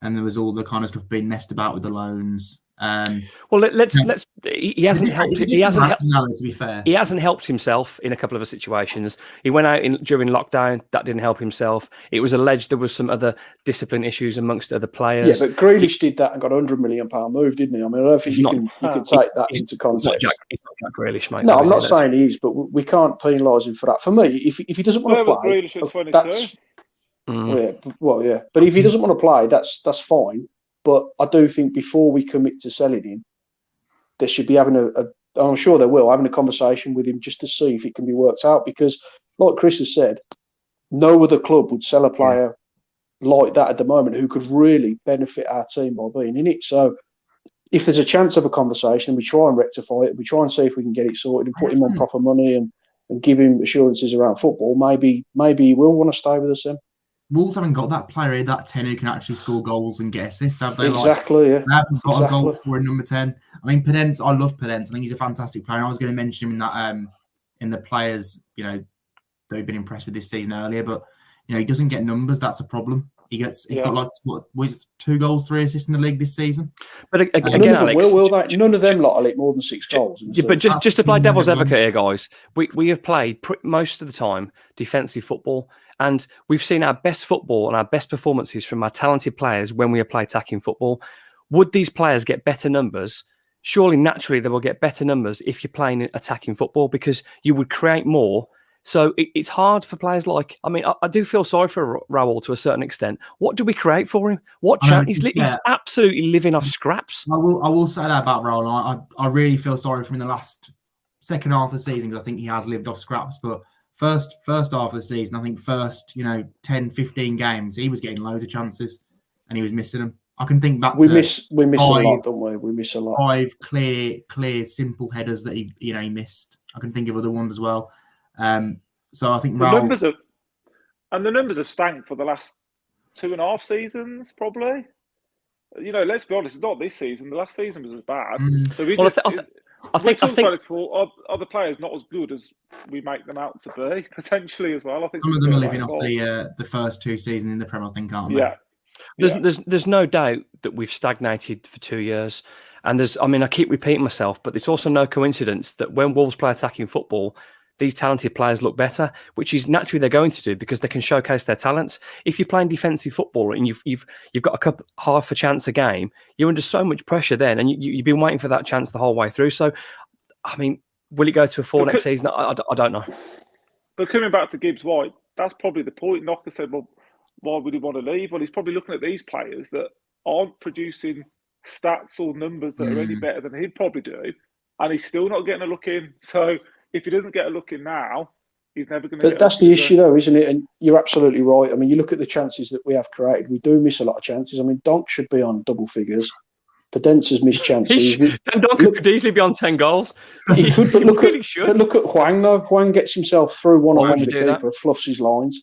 and there was all the kind of stuff being messed about with the loans. Well, let's. He hasn't helped. He hasn't helped. To be fair, he hasn't helped himself in a couple of situations. He went out during lockdown. That didn't help himself. It was alleged there was some other discipline issues amongst other players. Yeah, but Grealish did that and got £100 million move, didn't he? I mean, I don't think you can take that into context. He's not Jack Grealish, mate. No, I'm not saying he is, but we can't penalise him for that. For me, if he doesn't want to play, that's But if he doesn't want to play, that's fine. But I do think before we commit to selling him, there should be having I'm sure they will, having a conversation with him just to see if it can be worked out. Because, like Chris has said, no other club would sell a player like that at the moment who could really benefit our team by being in it. So if there's a chance of a conversation, we try and rectify it, we try and see if we can get it sorted and put him on proper money and give him assurances around football, maybe he will want to stay with us then. Wolves haven't got that player, that 10 who can actually score goals and get assists, have they? Exactly, yeah. They haven't got a goal scoring number 10. I mean, Podence, I love Podence. I think he's a fantastic player. I was going to mention him in that in the players, that we've been impressed with this season earlier, but he doesn't get numbers. That's a problem. He's got like 2 goals, 3 assists in the league this season. But again, Alex, none of them lot will more than 6 goals. Yeah, but just to play devil's advocate here, guys, we have played most of the time defensive football. And we've seen our best football and our best performances from our talented players when we play attacking football. Would these players get better numbers? Surely, naturally, they will get better numbers if you're playing attacking football because you would create more. So it's hard for players like... I mean, I do feel sorry for Raul to a certain extent. What do we create for him? He's absolutely living off scraps. I will say that about Raul. I really feel sorry for him in the second half of the season because I think he has lived off scraps, but... First half of the season, I think 10, 15 games, he was getting loads of chances and he was missing them. I can think back we miss a lot, don't we? We miss a lot. 5 clear, simple headers that he missed. I can think of other ones as well. So I think the numbers have stank for the last 2.5 seasons, probably. Let's be honest, it's not this season. The last season was as bad. So I think are the players not as good as we make them out to be potentially as well? I think some of them are living off the first 2 seasons in the Premier, I think, aren't they? Yeah. There's no doubt that we've stagnated for 2 years, and I keep repeating myself, but it's also no coincidence that when Wolves play attacking football, these talented players look better, which is naturally they're going to do because they can showcase their talents. If you're playing defensive football and you've got half a chance a game, you're under so much pressure then, and you've been waiting for that chance the whole way through. So, I mean, will it go to a 4 next season? I don't know. But coming back to Gibbs-White, that's probably the point. Knocker said, well, why would he want to leave? Well, he's probably looking at these players that aren't producing stats or numbers that are any better than he'd probably do, and he's still not getting a look in. So if he doesn't get a look in now, he's never going to get. That's the issue, though, isn't it? And you're absolutely right. I mean, you look at the chances that we have created. We do miss a lot of chances. I mean, Donk should be on double figures. Pedence's missed chances. Donk could easily be on 10 goals. He could, but look really at look at Hwang, though. Hwang gets himself through one-on-one with the keeper, that? fluffs his lines.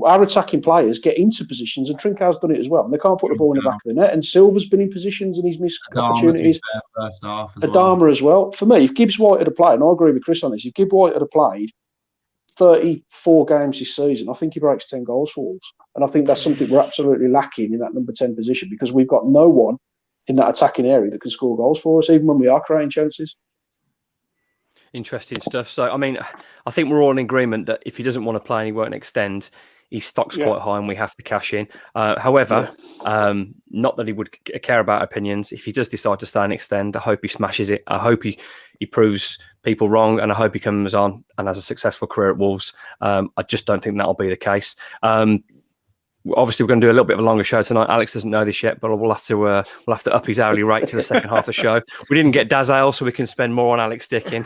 Our attacking players get into positions, and Trincau's done it as well. And they can't put the ball in the back of the net. And Silva's been in positions and he's missed opportunities. First half Adama as well. For me, if Gibbs-White had played, and I agree with Chris on this, if Gibbs-White had played 34 games this season, I think he breaks 10 goals for Wolves. And I think that's something we're absolutely lacking in that number 10 position, because we've got no one in that attacking area that can score goals for us, even when we are creating chances. Interesting stuff. So, I mean, I think we're all in agreement that if he doesn't want to play and he won't extend, his stock's quite high and we have to cash in. However, not that he would care about opinions. If he does decide to stay and extend, I hope he smashes it. I hope he proves people wrong, and I hope he comes on and has a successful career at Wolves. I just don't think that'll be the case. Obviously, we're going to do a little bit of a longer show tonight. Alex doesn't know this yet, but we'll have to up his hourly rate to the second half of the show. We didn't get Daz Ale, so we can spend more on Alex Dickin.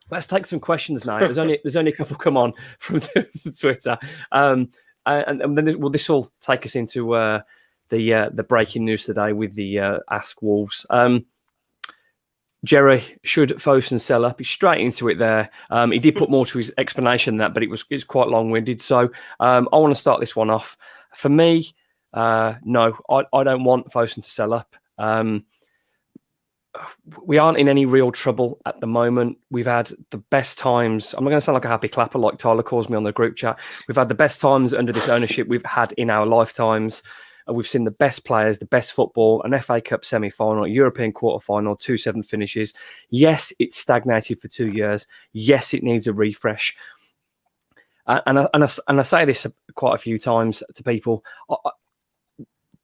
Let's take some questions now. There's only a couple come on from Twitter, and then this will take us into the breaking news today with the Ask Wolves. Jerry, should Fosun sell up? He's straight into it there. He did put more to his explanation than that, but it's quite long-winded. So I want to start this one off. For me, no, I don't want Fosun to sell up. We aren't in any real trouble at the moment. We've had the best times. I'm not going to sound like a happy clapper like Tyler calls me on the group chat. We've had the best times under this ownership we've had in our lifetimes. We've seen the best players, the best football, an FA Cup semi-final, a European quarter-final, 2 7th finishes. Yes, it's stagnated for 2 years. Yes, it needs a refresh. And I say this quite a few times to people.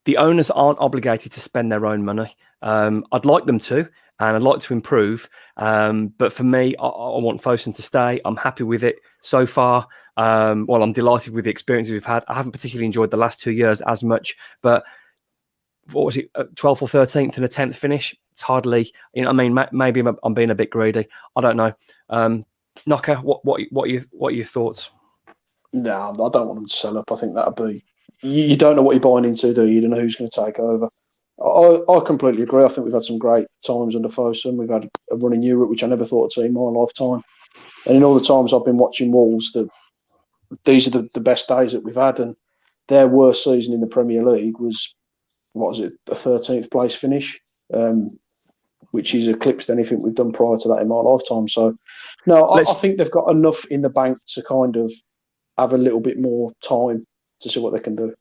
The owners aren't obligated to spend their own money. I'd like them to, and I'd like to improve. But for me, I want Fosun to stay. I'm happy with it so far. Well, I'm delighted with the experiences we've had. I haven't particularly enjoyed the last 2 years as much, but what was it, 12th or 13th and a 10th finish? It's hardly, I mean, maybe I'm being a bit greedy. I don't know. Knocker, what are your thoughts? No, I don't want them to sell up. I think that'd be, you don't know what you're buying into, do you? You don't know who's going to take over. I completely agree. I think we've had some great times under Fosun. We've had a run in Europe, which I never thought I'd see in my lifetime. And in all the times I've been watching Wolves, these are the best days that we've had. And their worst season in the Premier League was, what was it, a 13th place finish, which is eclipsed anything we've done prior to that in my lifetime. So, no, I think they've got enough in the bank to kind of have a little bit more time to see what they can do.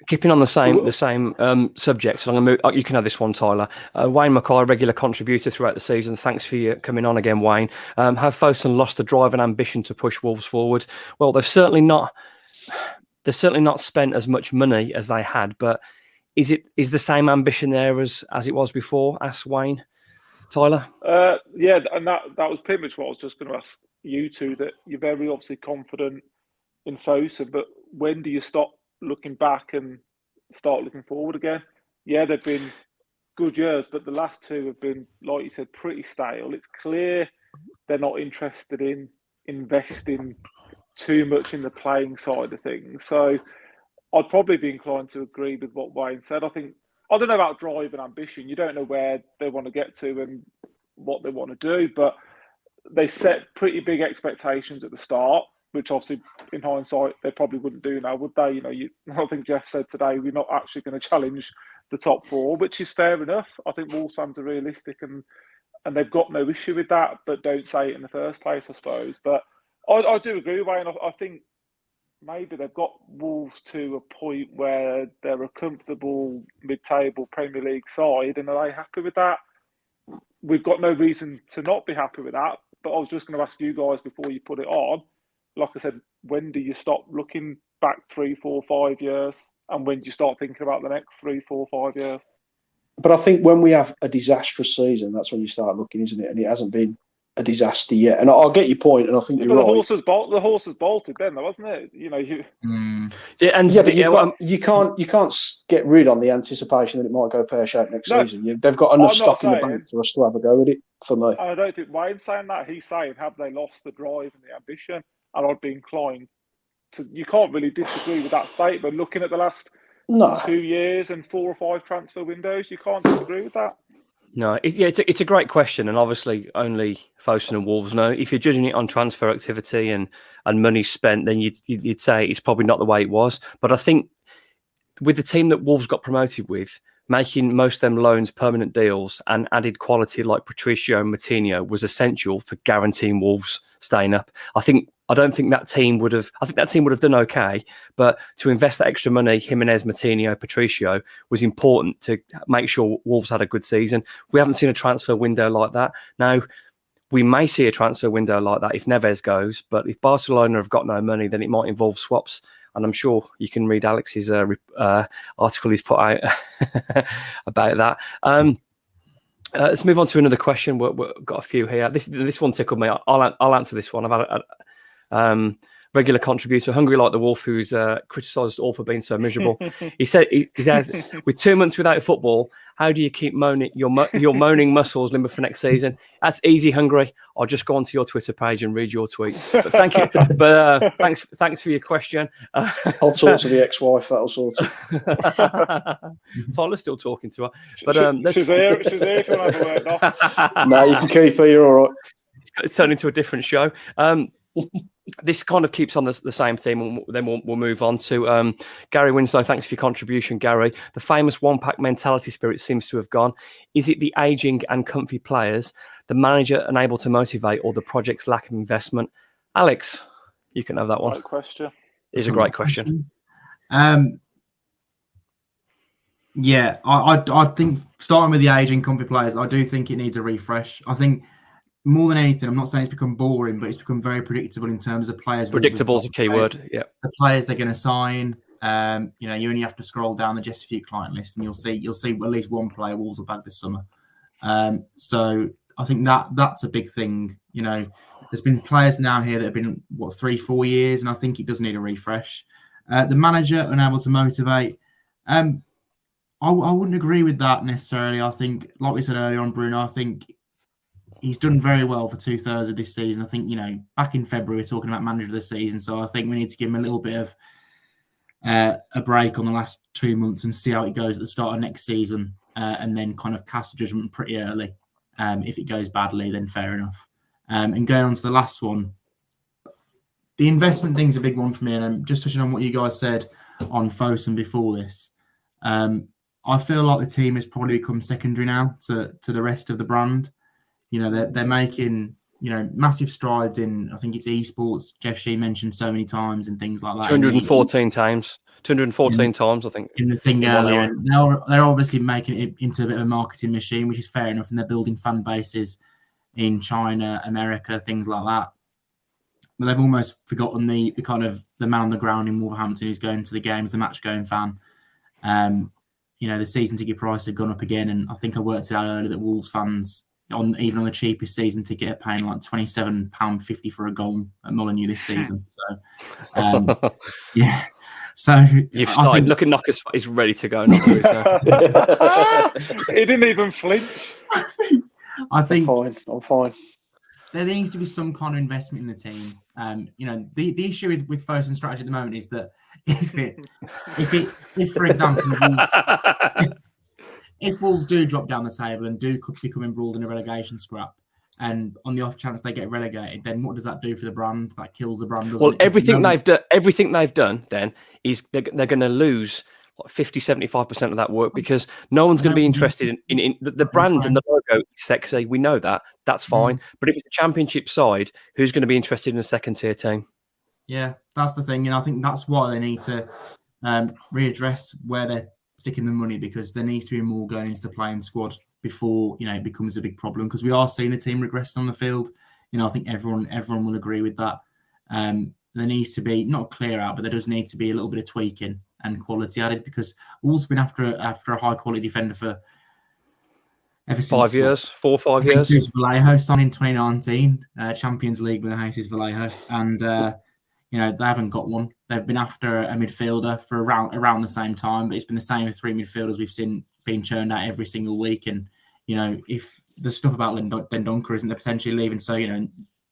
Keeping on the same subject, so I'm going to move. You can have this one, Tyler. Wayne Mackay, regular contributor throughout the season. Thanks for you coming on again, Wayne. Have Fosun lost the drive and ambition to push Wolves forward? Well, they've certainly not spent as much money as they had. But is the same ambition there as it was before? Asked Wayne. Tyler. Yeah, and that was pretty much what I was just going to ask you two. That you're very obviously confident in Fosun, but when do you stop looking back and start looking forward again? Yeah, they've been good years, but the last two have been, like you said, pretty stale. It's clear they're not interested in investing too much in the playing side of things. So I'd probably be inclined to agree with what Wayne said. I don't know about drive and ambition. You don't know where they want to get to and what they want to do, but they set pretty big expectations at the start, which obviously, in hindsight, they probably wouldn't do now, would they? I think Jeff said today, we're not actually going to challenge the top four, which is fair enough. I think Wolves fans are realistic and they've got no issue with that, but don't say it in the first place, I suppose. But I do agree with Wayne. I think maybe they've got Wolves to a point where they're a comfortable mid-table Premier League side, and are they happy with that? we've got no reason to not be happy with that. But I was just going to ask you guys before you put it on, like I said, when do you stop looking back 3, 4, 5 years? And when do you start thinking about the next 3, 4, 5 years? But I think when we have a disastrous season, that's when you start looking, isn't it? And it hasn't been a disaster yet. And I'll get your point, and I think you're But right. The horse was bolted then, though, wasn't it? You know, but you can't get rid on the anticipation that it might go pear-shaped next season. They've got enough stock in the bank for us to have a go at it. For me, I don't think Wayne's saying that. He's saying, have they lost the drive and the ambition? And I'd be inclined to. You can't really disagree with that statement. Looking at the last 2 years and 4 or 5 transfer windows, you can't disagree with that. No, it's a great question, and obviously only Fosun and Wolves know. If you're judging it on transfer activity and money spent, then you'd say it's probably not the way it was. But I think with the team that Wolves got promoted with, making most of them loans permanent deals and added quality like Patricio and Moutinho was essential for guaranteeing Wolves staying up. I don't think that team would have. I think that team would have done okay, but to invest that extra money, Jimenez, Moutinho, Patricio, was important to make sure Wolves had a good season. We haven't seen a transfer window like that. Now, we may see a transfer window like that if Neves goes, but if Barcelona have got no money, then it might involve swaps. And I'm sure you can read Alex's article he's put out about that. Let's move on to another question. We've got a few here. This one tickled me. I'll answer this one. I've had regular contributor, Hungry Like the Wolf, who's criticised all for being so miserable. He says, with 2 months without football, how do you keep your moaning muscles limber for next season? That's easy, Hungry. I'll just go onto your Twitter page and read your tweets. But thank you. But thanks for your question. I'll talk to the ex-wife. That'll sort it. Tyler's still talking to her. But she's here if you want to have a word now. No, you can keep her. You're all right. It's turned into a different show. This kind of keeps on the same theme, and then we'll move on to Gary Winslow. Thanks for your contribution, Gary. The famous one-pack mentality spirit seems to have gone. Is it the ageing and comfy players, the manager unable to motivate, or the project's lack of investment? Alex, you can have that one. Great question. It's a great question. Yeah, I think starting with the ageing comfy players, I do think it needs a refresh. I think more than anything, I'm not saying it's become boring, but it's become very predictable in terms of players. Predictable is a key word. Yeah, the players they're going to sign. You only have to scroll down the Just a Few client list, and you'll see at least one player Wolves will bag this summer. So I think that's a big thing. There's been players now here that have been 3-4 years, and I think it does need a refresh. The manager unable to motivate. I wouldn't agree with that necessarily. I think, like we said earlier on, Bruno, I think he's done very well for 2/3 of this season. I think, back in February, we were talking about manager of the season. So I think we need to give him a little bit of a break on the last 2 months and see how it goes at the start of next season, and then kind of cast a judgment pretty early. If it goes badly, then fair enough. And going on to the last one, the investment thing's a big one for me. And I'm just touching on what you guys said on Fosun before this. I feel like the team has probably become secondary now to the rest of the brand. They're making, massive strides in, I think it's esports. Jeff Sheen mentioned so many times and things like that. 214 times. 214 times, I think. In the thing earlier. And they're obviously making it into a bit of a marketing machine, which is fair enough. And they're building fan bases in China, America, things like that. But they've almost forgotten the kind of the man on the ground in Wolverhampton who's going to the games, the match-going fan. The season ticket price had gone up again. And I think I worked it out earlier that Wolves fans, even on the cheapest season ticket, are paying like £27.50 for a goal at Molineux this season. So, yeah. So you've started. Look at Knockers; he's ready to go. He didn't even flinch. I think I'm fine. There needs to be some kind of investment in the team. The issue with Fosun's strategy at the moment is that if for example, if Wolves do drop down the table and do become embroiled in a relegation scrap, and on the off chance they get relegated, then what does that do for the brand? That kills the brand. Well, everything they've done then is they're going to lose 50-75% of that work because no one's going to be interested in the brand and the logo is sexy. We know that. That's fine. But if it's a championship side, who's going to be interested in a second tier team? Yeah, that's the thing. And I think that's why they need to readdress where they're sticking the money, because there needs to be more going into the playing squad before, it becomes a big problem, because we are seeing a team regress on the field. I think everyone will agree with that. There needs to be, not clear out, but there does need to be a little bit of tweaking and quality added, because Wolves have been after a high quality defender for ever since 5 years, 4 or 5 years. Jesus Vallejo signed in 2019, Champions League with Jesus Vallejo, and they haven't got one. They've been after a midfielder for around the same time, but it's been the same with 3 midfielders we've seen being churned out every single week. And if the stuff about Dendoncker isn't potentially leaving, so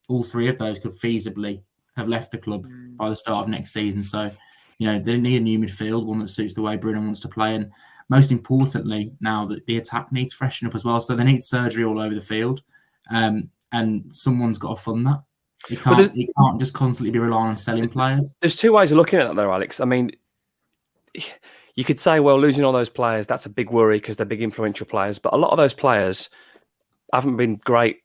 all 3 of those could feasibly have left the club by the start of next season. So they need a new midfield, one that suits the way Bruno wants to play, and most importantly, now that the attack needs freshen up as well. So they need surgery all over the field, and someone's got to fund that. You can't just constantly be relying on selling players. There's 2 ways of looking at that, though, Alex. I mean, you could say, well, losing all those players, that's a big worry because they're big influential players. But a lot of those players haven't been great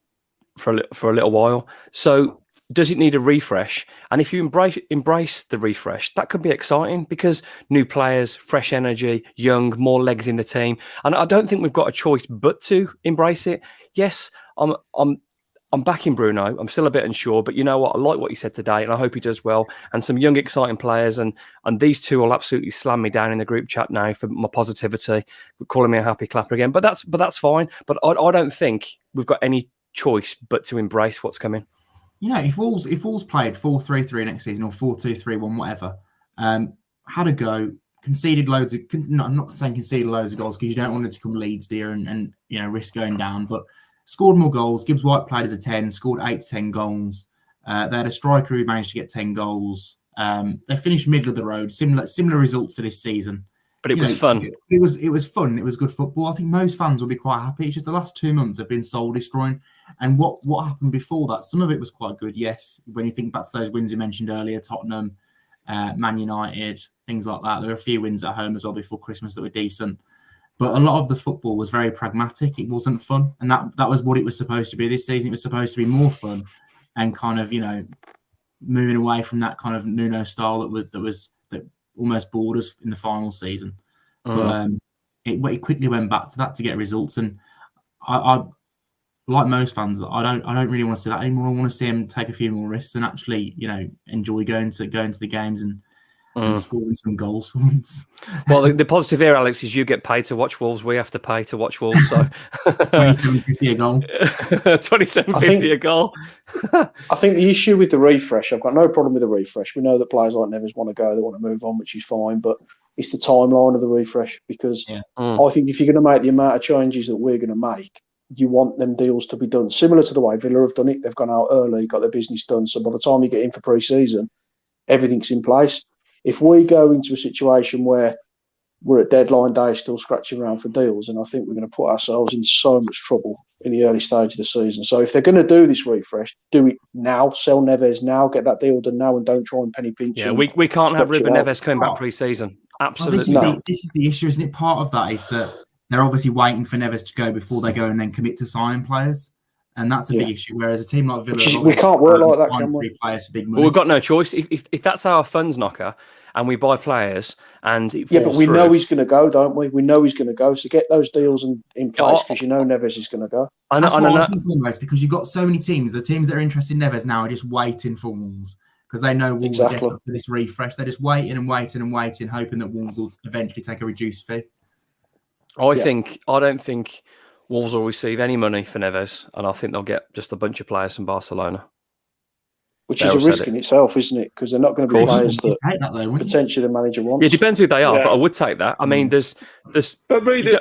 for a little while. So does it need a refresh? And if you embrace the refresh, that could be exciting, because new players, fresh energy, young, more legs in the team. And I don't think we've got a choice but to embrace it. Yes, I'm backing Bruno. I'm still a bit unsure, but you know what? I like what he said today, and I hope he does well. And some young, exciting players, and these 2 will absolutely slam me down in the group chat now for my positivity, calling me a happy clapper again. But that's fine. But I don't think we've got any choice but to embrace what's coming. If Wolves played 4-3-3 next season, or 4-2-3-1, whatever, had a go, conceded loads of. No, I'm not saying conceded loads of goals, because you don't want it to become Leeds, dear, and risk going down, but scored more goals. Gibbs-White played as a 10, scored 8 to 10 goals. They had a striker who managed to get 10 goals. They finished middle of the road. Similar results to this season. But it was fun. It was fun. It was good football. I think most fans will be quite happy. It's just the last 2 months have been soul destroying. And what happened before that? Some of it was quite good, yes. When you think back to those wins you mentioned earlier, Tottenham, Man United, things like that. There were a few wins at home as well before Christmas that were decent. But a lot of the football was very pragmatic. It wasn't fun. And that was what it was supposed to be this season. It was supposed to be more fun and kind of, moving away from that kind of Nuno style that almost bored us in the final season. But it quickly went back to that to get results. And I like most fans, I don't really want to see that anymore. I want to see him take a few more risks and actually, enjoy going to the games and scoring some goals for once. Well, the positive here, Alex, is you get paid to watch Wolves. We have to pay to watch Wolves. So $27.50 a goal. $27.50 a goal. I think the issue with the refresh, I've got no problem with the refresh. We know that players like Neves want to go, they want to move on, which is fine. But it's the timeline of the refresh, because I think if you're going to make the amount of changes that we're going to make, you want them deals to be done similar to the way Villa have done it. They've gone out early, got their business done. So by the time you get in for pre-season, everything's in place. If we go into a situation where we're at deadline day still scratching around for deals, and I think we're going to put ourselves in so much trouble in the early stage of the season. So if they're going to do this refresh, do it now, sell Neves now, get that deal done now, and don't try and penny pinch. Yeah, we can't have Ruben Neves coming back pre-season. Absolutely. Well, this is the issue, isn't it? Part of that is that they're obviously waiting for Neves to go before they go and then commit to signing players. And that's a big issue. Whereas a team like Villa, we can't work like that, can we? Players for big money. Well, we've got no choice. If that's our funds knocker, and we buy players, and it falls but we through, know he's going to go, don't we? We know he's going to go. So get those deals in place, because you know Neves is going to go. I think almost, because you've got so many teams. The teams that are interested in Neves now are just waiting for Wolves, because they know Wolves are desperate for this refresh. They're just waiting and waiting and waiting, hoping that Wolves will eventually take a reduced fee. I don't think Wolves will receive any money for Neves, and I think they'll get just a bunch of players from Barcelona. Which is a risk in itself, isn't it? Because they're not going to be players that potentially the manager wants. Yeah, it depends who they are, but I would take that. I mean, there's. But reading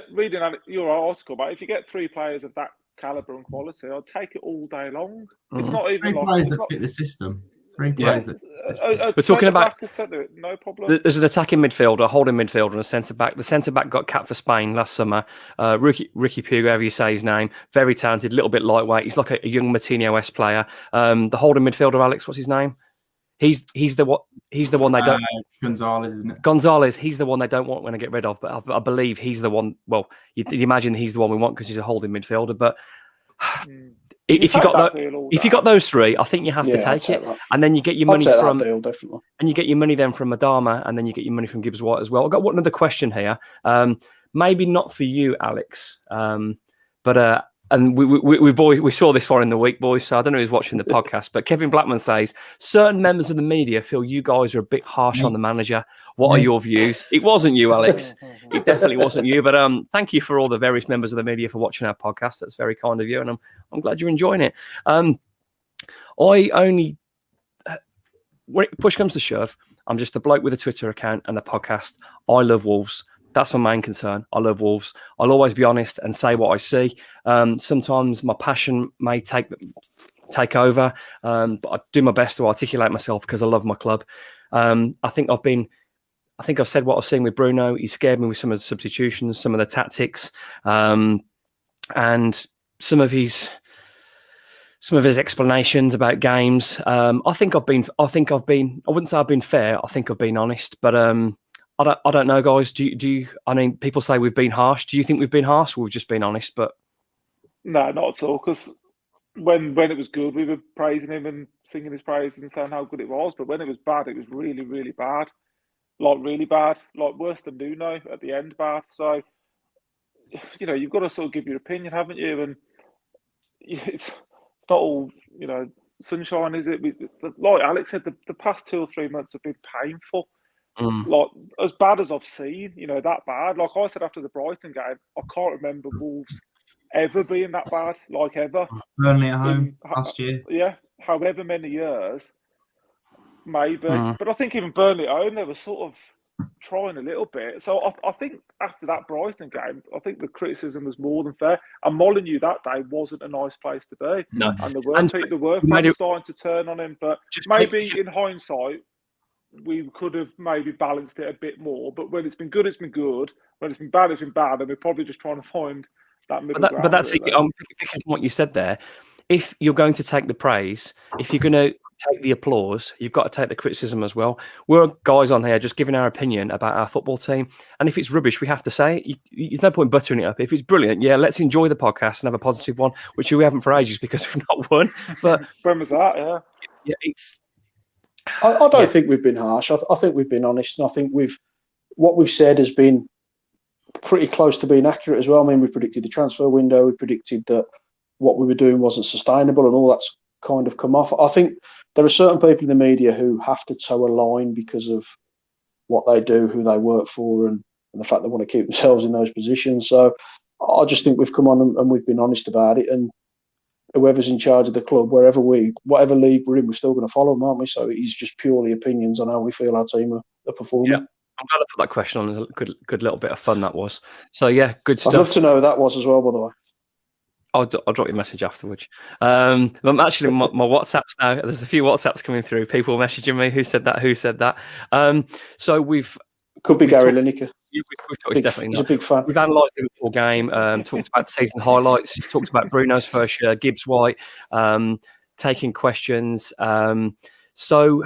your article, but if you get 3 players of that caliber and quality, I'd take it all day long. It's not even 3 players that fit the system. 3 players that fit the system. We're talking about no problem. There's an attacking midfielder, a holding midfielder, and a centre back. The centre back got capped for Spain last summer. Ricky Puig, however you say his name, very talented, a little bit lightweight. He's like a young Martinez player. The holding midfielder, Alex, what's his name? He's the one they don't. Gonzalez, isn't it? Gonzalez. He's the one they don't want when they get rid of. But I believe he's the one. Well, you imagine he's the one we want because he's a holding midfielder. But If you got those three, I think you have to take it, and then you get your money from that deal, definitely. And you get your money then from Adama, and then you get your money from Gibbs-White as well. I've got another question here. Maybe not for you, Alex, but and we saw this one in the week, boys. So I don't know who's watching the podcast, but Kevin Blackman says certain members of the media feel you guys are a bit harsh on the manager. What are your views? It wasn't you, Alex. It definitely wasn't you. But thank you for all the various members of the media for watching our podcast. That's very kind of you, and I'm glad you're enjoying it. When push comes to shove, I'm just a bloke with a Twitter account and a podcast. I love Wolves. That's my main concern. I love Wolves. I'll always be honest and say what I see. Sometimes my passion may take over, but I do my best to articulate myself because I love my club. I think I've said what I've seen with Bruno. He scared me with some of the substitutions, some of the tactics, and some of his explanations about games. I wouldn't say I've been fair. I think I've been honest, but I don't know, guys. Do you? I mean, people say we've been harsh. Do you think we've been harsh? Or we've just been honest, but no, not at all. Because when it was good, we were praising him and singing his praises and saying how good it was. But when it was bad, it was really, really bad. Like really bad. Like worse than Nuno at the end. Bad. So you've got to sort of give your opinion, haven't you? And it's not all sunshine, is it? Like Alex said, the past 2 or 3 months have been painful. Like as bad as I've seen, that bad. Like I said after the Brighton game, I can't remember Wolves ever being that bad, like ever. Burnley at home last year. Yeah, however many years, maybe. But I think even Burnley at home, they were sort of trying a little bit. So I think after that Brighton game, I think the criticism was more than fair. And Molineux that day wasn't a nice place to be. No, and the were fans starting to turn on him. But maybe in hindsight, we could have maybe balanced it a bit more. But when it's been good, it's been good. When it's been bad, it's been bad. And we're probably just trying to find that middle ground. But that's it. I'm picking what you said there. If you're going to take the praise, if you're going to take the applause, you've got to take the criticism as well. We're guys on here just giving our opinion about our football team. And if it's rubbish, we have to say it. There's no point buttering it up. If it's brilliant, let's enjoy the podcast and have a positive one, which we haven't for ages because we've not won. But when was that? Yeah, it's... I don't think we've been harsh. I think we've been honest, and I think what we've said has been pretty close to being accurate as well. I mean, we predicted the transfer window, we predicted that what we were doing wasn't sustainable, and all that's kind of come off. I think there are certain people in the media who have to toe a line because of what they do, who they work for, and the fact they want to keep themselves in those positions. So I just think we've come on and we've been honest about it, and whoever's in charge of the club, whatever league we're in, we're still going to follow them, aren't we? So it's just purely opinions on how we feel our team are performing. Yeah, I'm glad I put that question on. A good little bit of fun that was. So yeah, good stuff. I'd love to know who that was as well, by the way. I'll drop you a message afterwards. I'm actually my WhatsApps now. There's a few WhatsApps coming through. People messaging me. Who said that? So could be Gary Lineker. He's definitely not. He's a big fan. We've analysed the Liverpool game, talked about the season highlights, talked about Bruno's first year, Gibbs-White, taking questions. So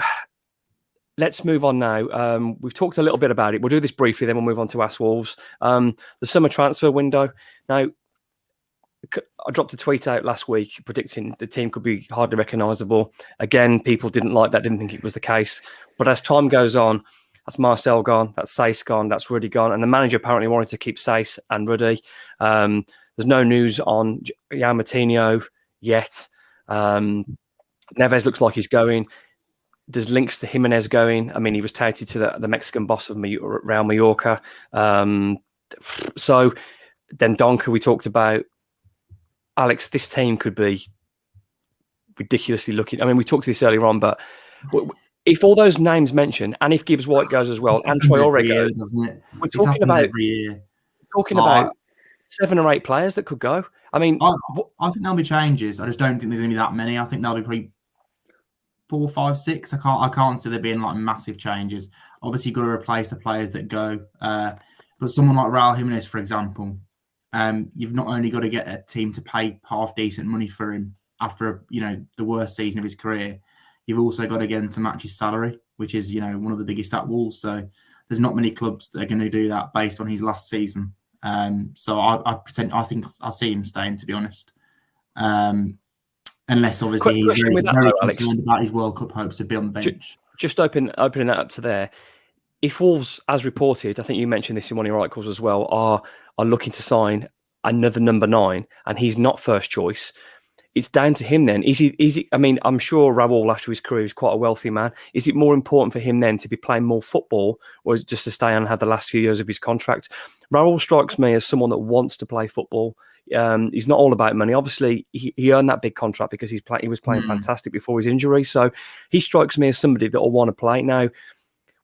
let's move on now. We've talked a little bit about it. We'll do this briefly, then we'll move on to Ask Wolves. The summer transfer window. Now, I dropped a tweet out last week predicting the team could be hardly recognisable. Again, people didn't like that, didn't think it was the case. But as time goes on, that's Marcel gone, that's Sace gone, that's Ruddy gone. And the manager apparently wanted to keep Sace and Ruddy. There's no news on João Moutinho yet. Neves looks like he's going. There's links to Jimenez going. I mean, he was touted to the Mexican boss of Real Mallorca. So then Donker we talked about. Alex, this team could be ridiculously looking. I mean, we talked to this earlier on, but if all those names mentioned, and if Gibbs-White goes as well, and Traore goes, doesn't it? We're talking about 7 or 8 players that could go. I mean, I think there'll be changes. I just don't think there's going to be that many. I think there'll be probably 4, 5, 6. I can't see there being like massive changes. Obviously, you've got to replace the players that go. But someone like Raul Jimenez, for example, you've not only got to get a team to pay half decent money for him after the worst season of his career, you've also got to get him to match his salary, which is one of the biggest at Wolves. So there's not many clubs that are going to do that based on his last season. So I think I'll see him staying, to be honest. Unless obviously he's Question very, with that very though, Alex. concerned about his World Cup hopes to be on the bench. Just opening that up to there. If Wolves, as reported, I think you mentioned this in one of your articles as well, are looking to sign another number 9, and he's not first choice, it's down to him then. Is he? I mean, I'm sure Raul after his career is quite a wealthy man. Is it more important for him then to be playing more football, or is it just to stay on and have the last few years of his contract? Raul strikes me as someone that wants to play football. He's not all about money. Obviously, he earned that big contract because he was playing fantastic before his injury. So he strikes me as somebody that will want to play. Now,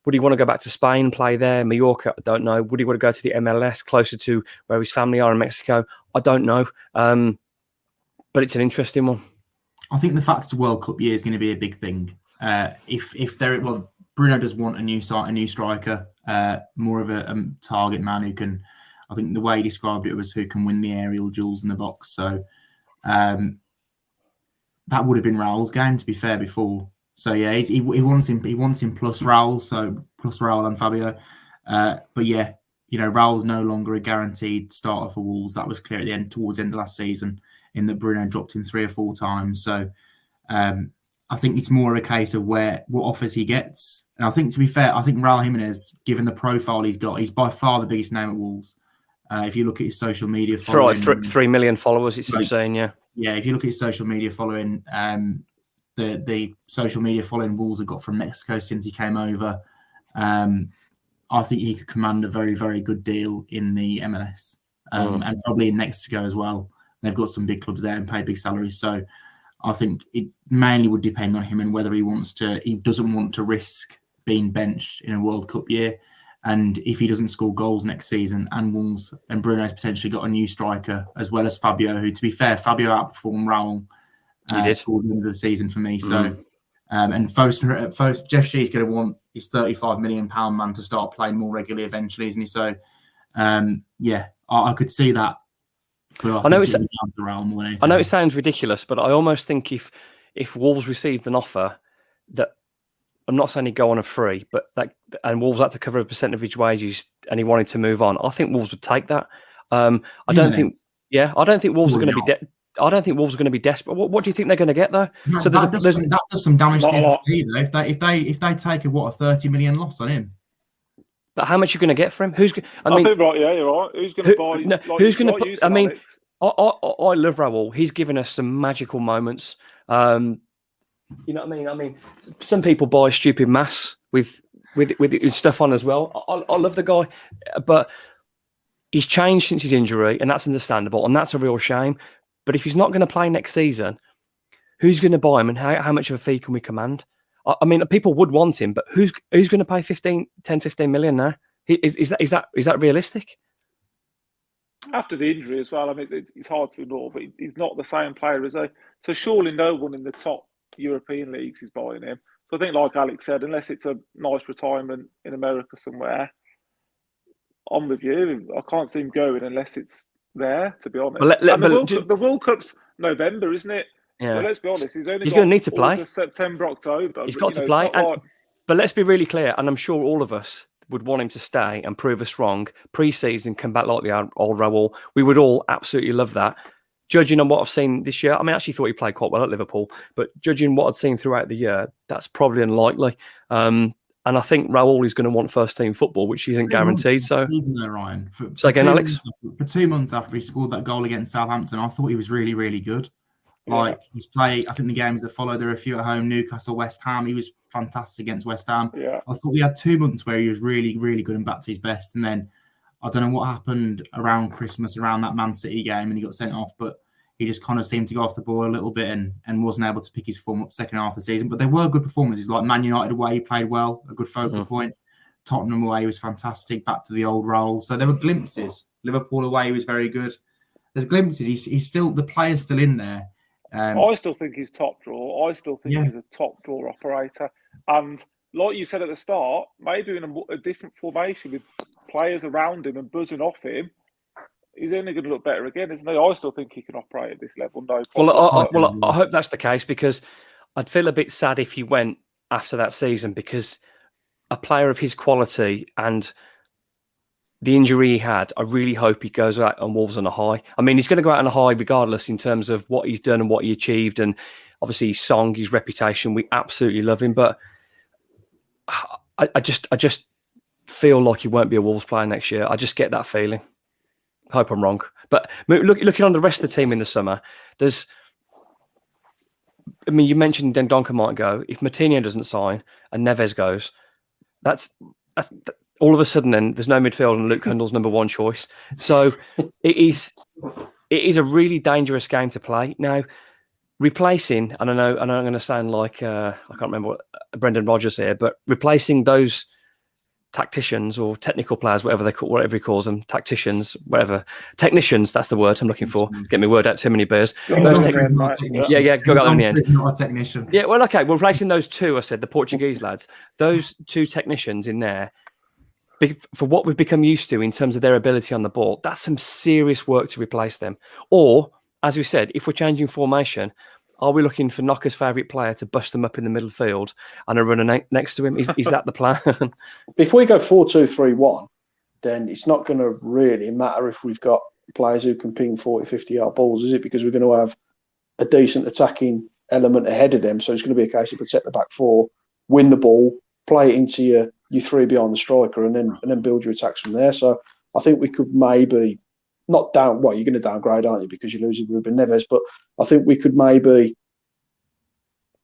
would he want to go back to Spain, play there, Mallorca? I don't know. Would he want to go to the MLS, closer to where his family are in Mexico? I don't know. But it's an interesting one. I think the fact it's a World Cup year is going to be a big thing. Bruno does want a new striker, more of a target man who can. I think the way he described it was who can win the aerial duels in the box. So that would have been Raul's game, to be fair, before. So yeah, he wants him plus Raul, so plus Raul and Fabio. But yeah, Raul's no longer a guaranteed starter for Wolves. That was clear towards the end of last season, in that Bruno dropped him 3 or 4 times. So I think it's more a case of what offers he gets. And I think, to be fair, I think Raul Jimenez, given the profile he's got, he's by far the biggest name at Wolves. If you look at his social media following, for 3 million followers, it's insane. Yeah. If you look at his social media following, the social media following Wolves have got from Mexico since he came over, I think he could command a very, very good deal in the MLS, and probably in Mexico as well. They've got some big clubs there and pay big salaries. So I think it mainly would depend on him and whether he doesn't want to risk being benched in a World Cup year. And if he doesn't score goals next season, and Wolves and Bruno's potentially got a new striker, as well as Fabio, who, to be fair, Fabio outperformed Raul towards the end of the season for me. So, and first, Jeff Shee's going to want his £35 million man to start playing more regularly eventually, isn't he? So, I could see that. But I know it sounds ridiculous, but I almost think if Wolves received an offer that, I'm not saying he'd go on a free, but and Wolves had to cover a percent of his wages, and he wanted to move on, I think Wolves would take that. I don't think Wolves are going to be. I don't think Wolves are going to be desperate. What do you think they're going to get though? No, so that does some damage to the FFP though. If they take a $30 million loss on him. But how much are you going to get for him? I think right. Yeah, you're right. Who's going to buy? No, who's going to? I mean, I love Raul. He's given us some magical moments. You know what I mean? I mean, some people buy stupid mass with stuff on as well. I love the guy, but he's changed since his injury, and that's understandable, and that's a real shame. But if he's not going to play next season, who's going to buy him, and how much of a fee can we command? I mean, people would want him, but who's going to pay 15 million now? Is that realistic? After the injury as well, I mean, it's hard to ignore, but he's not the same player as so surely no one in the top European leagues is buying him. So I think, like Alex said, unless it's a nice retirement in America somewhere, I'm with you. I can't see him going unless it's there, to be honest. The World Cup's November, isn't it? Yeah. So let's be honest. He's going to need to play. September, October. He's got to play. But let's be really clear, and I'm sure all of us would want him to stay and prove us wrong. Pre-season, come back like the old Raul. We would all absolutely love that. Judging on what I've seen this year, I mean, I actually thought he played quite well at Liverpool, but judging what I'd seen throughout the year, that's probably unlikely. And I think Raul is going to want first-team football, which isn't guaranteed. So, Ryan, again, Alex, for 2 months after he scored that goal against Southampton, I thought he was really, really good. He's played. I think the games that followed, there were a few at home: Newcastle, West Ham. He was fantastic against West Ham. Yeah. I thought he had 2 months where he was really, really good and back to his best, and then I don't know what happened around Christmas, around that Man City game, and he got sent off, but he just kind of seemed to go off the ball a little bit and wasn't able to pick his form up second half of the season. But there were good performances, like Man United away, he played well, a good focal point. Tottenham away was fantastic, back to the old role. So there were glimpses. Liverpool away was very good. There's glimpses. He's still, the player's still in there. I still think he's top draw. I still think he's a top draw operator. And like you said at the start, maybe in a different formation with players around him and buzzing off him, he's only going to look better again, isn't he? I still think he can operate at this level. No problem. I hope that's the case, because I'd feel a bit sad if he went after that season, because a player of his quality and the injury he had, I really hope he goes out on Wolves on a high. I mean, he's going to go out on a high regardless in terms of what he's done and what he achieved. And obviously his song, his reputation, we absolutely love him. But I just feel like he won't be a Wolves player next year. I just get that feeling. Hope I'm wrong. But looking on the rest of the team in the summer, you mentioned Dendoncker might go. If Moutinho doesn't sign and Neves goes, that's all of a sudden then there's no midfield and Luke Cundle's number one choice. So it is a really dangerous game to play. Now, replacing, and I know I'm going to sound like I can't remember what Brendan Rodgers here, but replacing those tacticians or technical players, whatever he calls them, tacticians, whatever, technicians, that's the word I'm looking for. Get my word out, too many bears. Go out in the end. Not a technician. Yeah, well, okay, we're replacing those two, I said, the Portuguese lads, those two technicians in there, for what we've become used to in terms of their ability on the ball, that's some serious work to replace them. Or, as we said, if we're changing formation, are we looking for Knocker's favourite player to bust them up in the middle field and a runner next to him? Is that the plan? If we go 4-2-3-1, then it's not going to really matter if we've got players who can ping 40, 50-yard balls, is it? Because we're going to have a decent attacking element ahead of them. So it's going to be a case of protect the back four, win the ball, play it into your three behind the striker, and then build your attacks from there. So I think we could maybe not down. Well, you're going to downgrade, aren't you? Because you're losing Ruben Neves. But I think we could maybe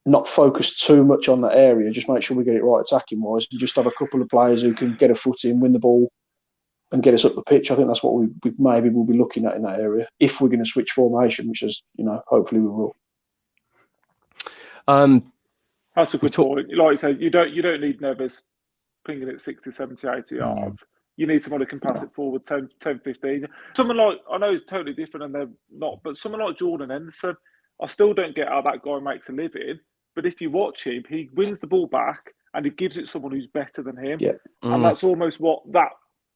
not focus too much on that area. Just make sure we get it right attacking wise, and just have a couple of players who can get a foot in, win the ball, and get us up the pitch. I think that's what we maybe will be looking at in that area if we're going to switch formation, which is, hopefully we will. That's a good point. Like you said, you don't need Neves pinging it 60, 70, 80 yards. You need someone who can pass it forward 10, 15. Someone like, I know it's totally different and they're not, but someone like Jordan Henderson, I still don't get how that guy makes a living. But if you watch him, he wins the ball back and he gives it someone who's better than him. Yeah. And that's almost what that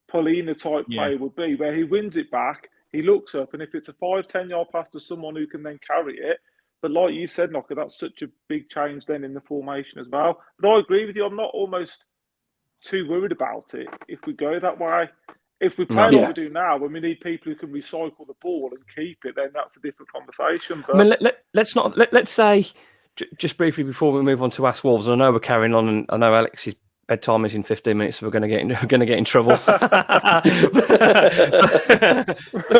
Paulina type player would be, where he wins it back, he looks up, and if it's a 5-10 yard pass to someone who can then carry it. But like you said, Knocker, that's such a big change then in the formation as well. But I agree with you. I'm not almost too worried about it if we go that way. If we play like we do now, when we need people who can recycle the ball and keep it, then that's a different conversation. But I mean, let's say, just briefly before we move on to Ask Wolves, and I know we're carrying on, and I know Alex's bedtime is in 15 minutes, so we're going to get in trouble. Look at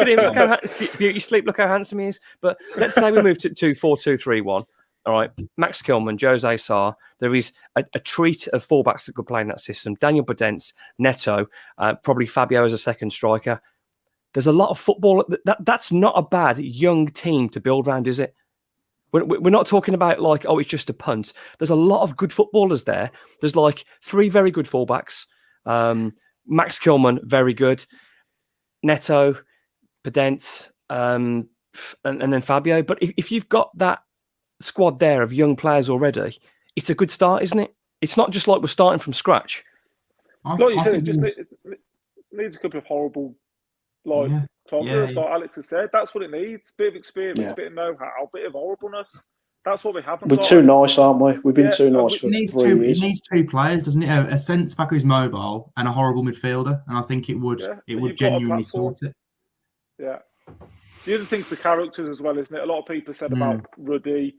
him, look how beauty sleep, look how handsome he is. But let's say we move to 4-2-3-1. All right, Max Kilman, Jose Sarr. There is a treat of fullbacks that could play in that system. Daniel Podence, Neto, probably Fabio as a second striker. There's a lot of football. That's not a bad young team to build around, is it? We're not talking about like, oh, it's just a punt. There's a lot of good footballers there. There's like 3 very good fullbacks. Max Kilman, very good. Neto, Podence, and then Fabio. But if you've got that squad there of young players already, it's a good start, isn't it? It's not just like we're starting from scratch. Like you said, it just needs a couple of horrible toddlers, like Alex has said. That's what it needs. Bit of experience, bit of know-how, bit of horribleness. That's what we haven't got. We're too nice, aren't we? We've been too nice for 3 years. It needs 2 players, doesn't it? A centre-back who's mobile and a horrible midfielder, and I think it would genuinely sort it. Yeah. The other thing's the characters as well, isn't it? A lot of people said about Ruddy,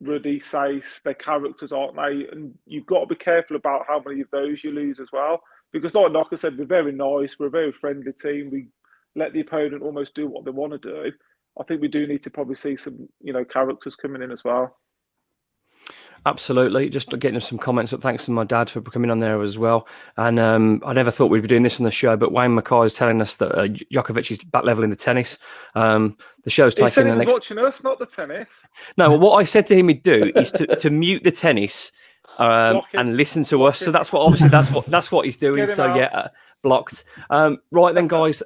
Sace, their characters, aren't they? And you've got to be careful about how many of those you lose as well. Because like Knocker said, we're very nice, we're a very friendly team, we let the opponent almost do what they want to do. I think we do need to probably see some, characters coming in as well. Absolutely. Just getting some comments up. Thanks to my dad for coming on there as well. And I never thought we'd be doing this on the show, but Wayne Mackay is telling us that Djokovic is back level in the tennis. The show's taking. He said he was watching us, not the tennis. No, well, what I said to him he'd do is to mute the tennis and listen to us. So that's what he's doing. So blocked. Right then, guys.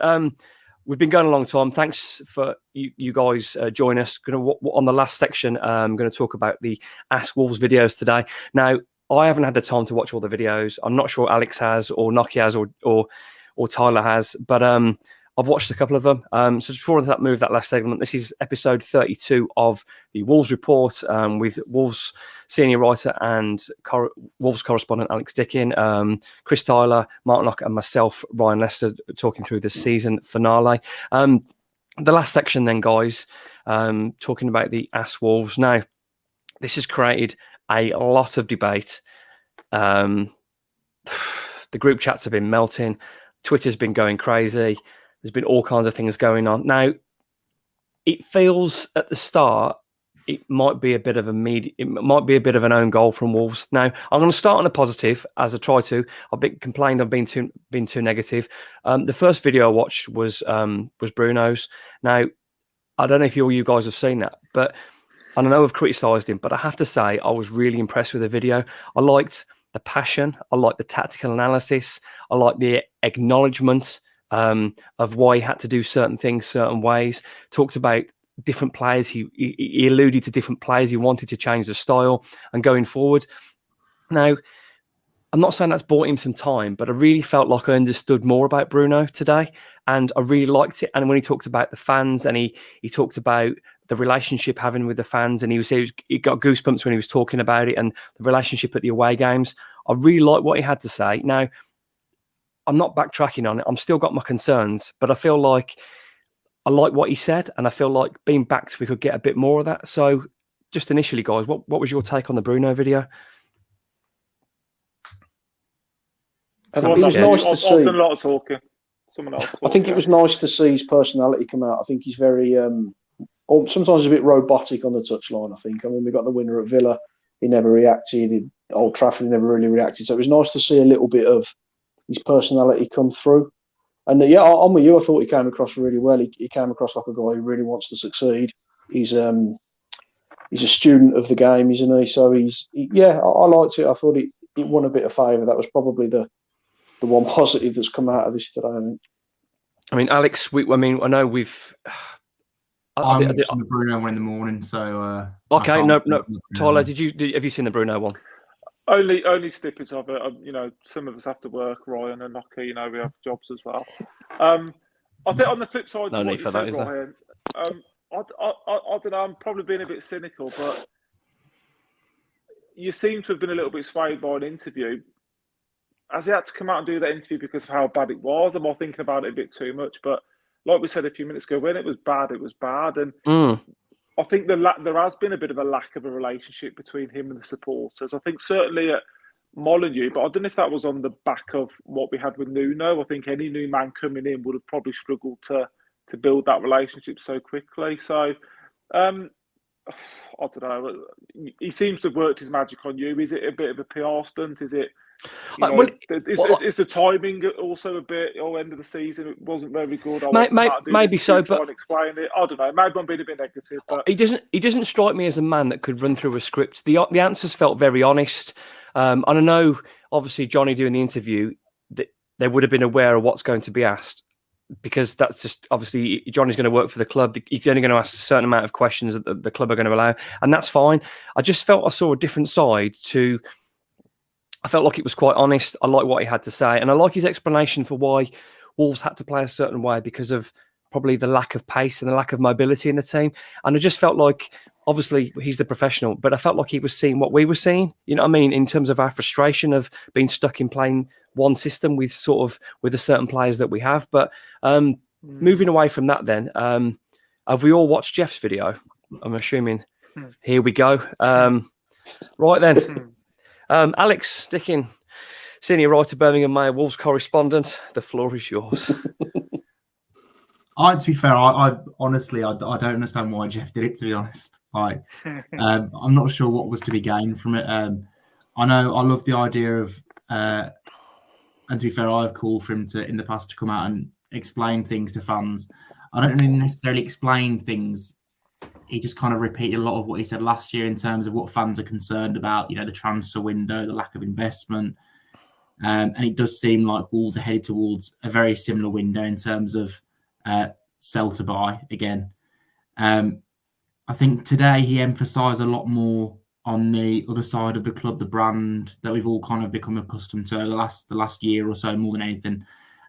We've been going a long time. Thanks for you guys join us. On the last section, I'm going to talk about the Ask Wolves videos today. Now, I haven't had the time to watch all the videos. I'm not sure Alex has, or Nokia has, or Tyler has. But I've watched a couple of them. So just before that move, that last segment, this is episode 32 of the Wolves Report with Wolves senior writer and Wolves correspondent Alex Dickin, Chris Tyler, Martin Locke, and myself, Ryan Lester, talking through the season finale. The last section then, guys, talking about the Ask Wolves. Now, this has created a lot of debate. The group chats have been melting. Twitter's been going crazy. There's been all kinds of things going on. Now, it feels at the start it might be a bit of an own goal from Wolves. Now, I'm going to start on a positive, as I try to. I've complained I've been too negative. The first video I watched was Bruno's. Now, I don't know if you guys have seen that, but I know I've criticised him, but I have to say I was really impressed with the video. I liked the passion. I liked the tactical analysis. I liked the acknowledgement of why he had to do certain things certain ways. Talked about different players. He alluded to different players. He wanted to change the style and going forward. Now, I'm not saying that's bought him some time, but I really felt like I understood more about Bruno today, and I really liked it. And when he talked about the fans, and he talked about the relationship having with the fans, and he got goosebumps when he was talking about it, and the relationship at the away games. I really like what he had to say. Now, I'm not backtracking on it. I'm still got my concerns, but I feel like I like what he said, and I feel like being backed, we could get a bit more of that. So, just initially, guys, what was your take on the Bruno video? I think it was nice to see. I've done a lot of talking. Someone else. I think it was nice to see his personality come out. I think he's very, sometimes a bit robotic on the touchline. I mean, we got the winner at Villa. He never reacted. Old Trafford, he never really reacted. So it was nice to see a little bit of his personality come through. And yeah, I'm with you. I thought he came across really well. He came across like a guy who really wants to succeed. He's a student of the game, isn't he? So I liked it. I thought it won a bit of favour. That was probably the one positive that's come out of this today. I mean, Alex, I know we've. I'm watching the Bruno one in the morning, so. Okay, no. Tyler, have you seen the Bruno one? Only snippets of it. Some of us have to work. Ryan and Nocky, we have jobs as well. I think on the flip side, no need for that, is Ryan, I don't know. I'm probably being a bit cynical, but you seem to have been a little bit swayed by an interview. Has he had to come out and do that interview because of how bad it was? I'm all thinking about it a bit too much. But like we said a few minutes ago, when it was bad, it was bad. And I think there has been a bit of a lack of a relationship between him and the supporters. I think certainly at Molineux, but I don't know if that was on the back of what we had with Nuno. I think any new man coming in would have probably struggled to build that relationship so quickly. So, I don't know. He seems to have worked his magic on you. Is it a bit of a PR stunt? Is it... is the timing also a bit? End of the season, it wasn't very good. Maybe so, but try and explain it. I don't know. Maybe I'm being a bit negative. But he doesn't strike me as a man that could run through a script. The answers felt very honest, and I know obviously Johnny doing the interview, that they would have been aware of what's going to be asked, because that's just obviously Johnny's going to work for the club. He's only going to ask a certain amount of questions that the club are going to allow, and that's fine. I just felt I saw a different side to. I felt like it was quite honest. I like what he had to say. And I like his explanation for why Wolves had to play a certain way, because of probably the lack of pace and the lack of mobility in the team. And I just felt like, obviously, he's the professional, but I felt like he was seeing what we were seeing, you know what I mean, in terms of our frustration of being stuck in playing one system with the certain players that we have. But moving away from that then, have we all watched Jeff's video? I'm assuming. Here we go. Right then. Alex Dickin, senior writer, Birmingham Mail, Wolves correspondent. The floor is yours. To be fair, I honestly don't understand why Jeff did it. To be honest, I'm not sure what was to be gained from it. I know I love the idea of, and to be fair, I've called for him in the past to come out and explain things to fans. I don't really necessarily explain things. He just kind of repeated a lot of what he said last year in terms of what fans are concerned about, the transfer window, the lack of investment. And it does seem like Wolves are headed towards a very similar window in terms of sell to buy again. I think today he emphasised a lot more on the other side of the club, the brand that we've all kind of become accustomed to over the last year or so, more than anything.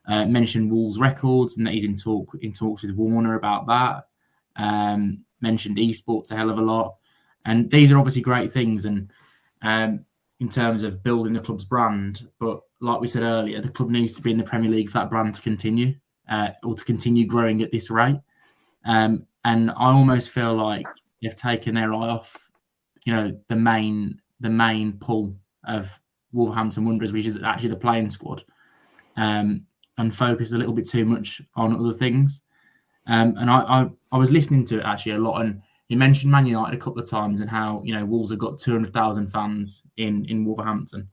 Mentioned Wolves records and that he's in talks with Warner about that. Mentioned esports a hell of a lot, and these are obviously great things. And in terms of building the club's brand, but like we said earlier, the club needs to be in the Premier League for that brand to continue, or to continue growing at this rate. And I almost feel like they've taken their eye off, the main pull of Wolverhampton Wanderers, which is actually the playing squad, and focused a little bit too much on other things. And I was listening to it actually a lot, and he mentioned Man United a couple of times and how Wolves have got 200,000 fans in Wolverhampton.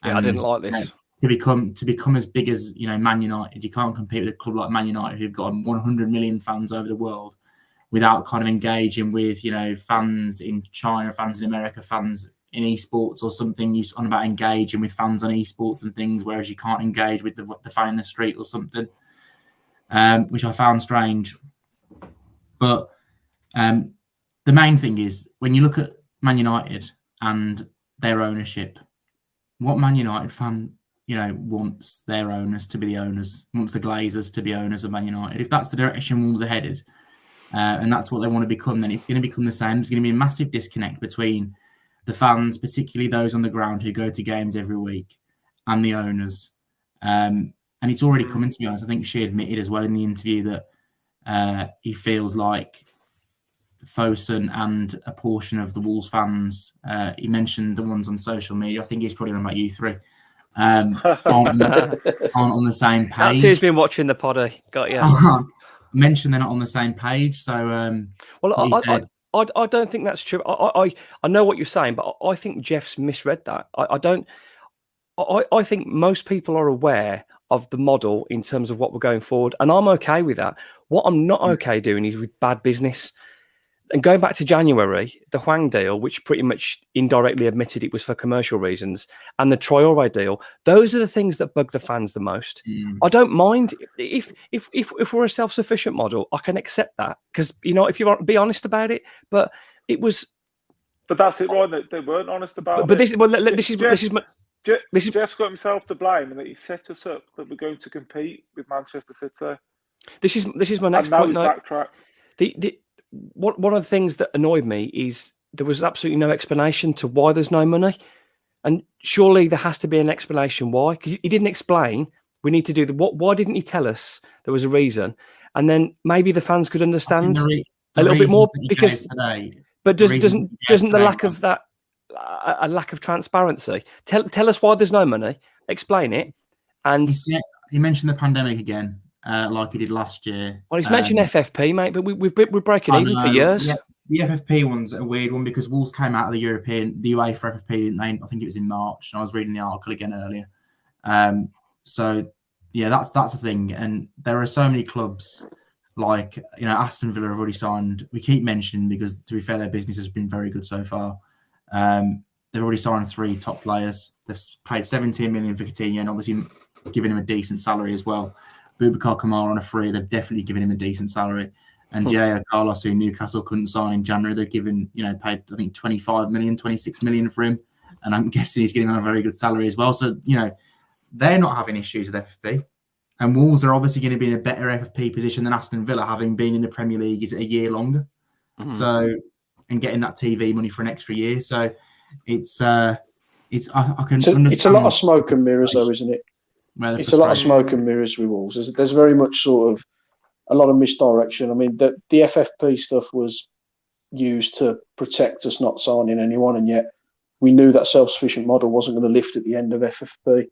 Yeah, I didn't like this. To become as big as Man United, you can't compete with a club like Man United who've got 100 million fans over the world without kind of engaging with fans in China, fans in America, fans in esports or something. You're on about engaging with fans on esports and things, whereas you can't engage with the fan in the street or something, which I found strange. But the main thing is when you look at Man United and their ownership, what Man United fan wants their owners to be the owners, wants the Glazers to be owners of Man United. If that's the direction Wolves are headed, and that's what they want to become, then it's going to become the same. There's going to be a massive disconnect between the fans, particularly those on the ground who go to games every week, and the owners. And it's already coming, to be honest. I think she admitted as well in the interview that he feels like Fosun and a portion of the Wolves fans, he mentioned the ones on social media, I think he's probably on about you three, aren't on the same page. That's who's been watching the poddy. Got you. Mentioned they're not on the same page. So, I don't think that's true. I know what you're saying, but I think Jeff's misread that. I think most people are aware of the model in terms of what we're going forward, and I'm okay with that. What I'm not okay doing is with bad business. And going back to January, the Hwang deal, which pretty much indirectly admitted it was for commercial reasons, and the Traore deal, those are the things that bug the fans the most. I don't mind if we're a self-sufficient model, I can accept that because if you want to be honest about it. But it was. But that's it, right? They weren't honest about it. But this is Jeff's got himself to blame, and that he set us up that we're going to compete with Manchester City. This is my next point. Backtracked. One of the things that annoyed me is there was absolutely no explanation to why there's no money, and surely there has to be an explanation why, because he didn't explain. We need to do why didn't he tell us there was a reason, and then maybe the fans could understand a little bit more because. But doesn't the lack of that a lack of transparency? Tell us why there's no money. Explain it, and he mentioned the pandemic again. Like he did last year. Well, he's mentioned FFP, mate, but we're breaking even for years. Yeah, the FFP one's a weird one because Wolves came out of the UEFA FFP, didn't they? I think it was in March. And I was reading the article again earlier. So yeah, that's the thing. And there are so many clubs like Aston Villa have already signed. We keep mentioning because to be fair, their business has been very good so far. They've already signed 3 top players. They've paid 17 million for Coutinho and obviously giving him a decent salary as well. Boubacar Kamara on a free, they've definitely given him a decent salary. And Diego Carlos, who Newcastle couldn't sign in January, they've given, paid, I think, 25 million, 26 million for him. And I'm guessing he's getting a very good salary as well. So, they're not having issues with FFP. And Wolves are obviously going to be in a better FFP position than Aston Villa, having been in the Premier League is a year longer. So, and getting that TV money for an extra year. So, it's I can understand. It's a lot of smoke and mirrors, though, isn't it? It's a lot of smoke and mirrors with Wolves. There's very much sort of a lot of misdirection. I mean, the FFP stuff was used to protect us not signing anyone, and yet we knew that self-sufficient model wasn't going to lift at the end of FFP.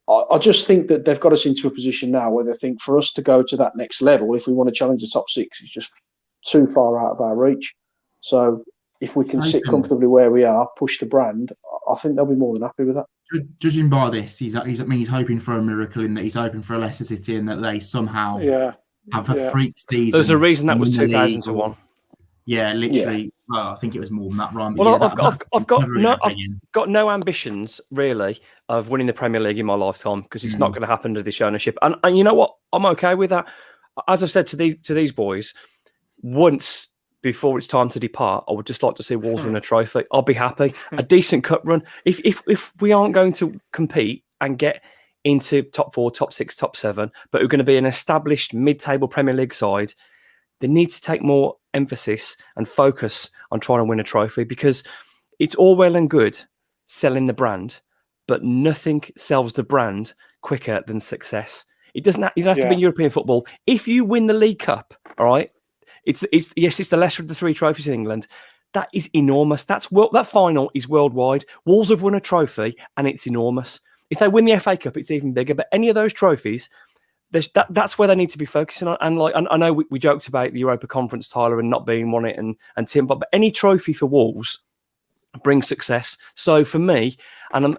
I just think that they've got us into a position now where they think for us to go to that next level, if we want to challenge the top 6, it's just too far out of our reach. So if we can sit comfortably where we are, push the brand, I think they'll be more than happy with that. Judging by this, he's hoping for a miracle in that he's hoping for a Leicester City and that they somehow have a freak season. There's a reason that was 2001. Yeah, literally. Yeah. Well, I think it was more than that, Ryan. Well, I've got no ambitions really of winning the Premier League in my lifetime because it's not going to happen to this ownership. And you know what? I'm okay with that. As I've said to these boys, once before it's time to depart, I would just like to see Wolves win a trophy. I'll be happy. A decent cup run. If we aren't going to compete and get into top 4, top 6, top 7, but who are going to be an established mid-table Premier League side, they need to take more emphasis and focus on trying to win a trophy, because it's all well and good selling the brand, but nothing sells the brand quicker than success. You don't have to be in European football. If you win the League Cup, all right, it's the lesser of the 3 trophies in England. That is enormous. That final is worldwide. Wolves have won a trophy, and it's enormous. If they win the FA Cup, it's even bigger. But any of those trophies, that's where they need to be focusing on. And like, I know we joked about the Europa Conference, Tyler, and not being won it, and Tim, but any trophy for Wolves brings success. So for me, and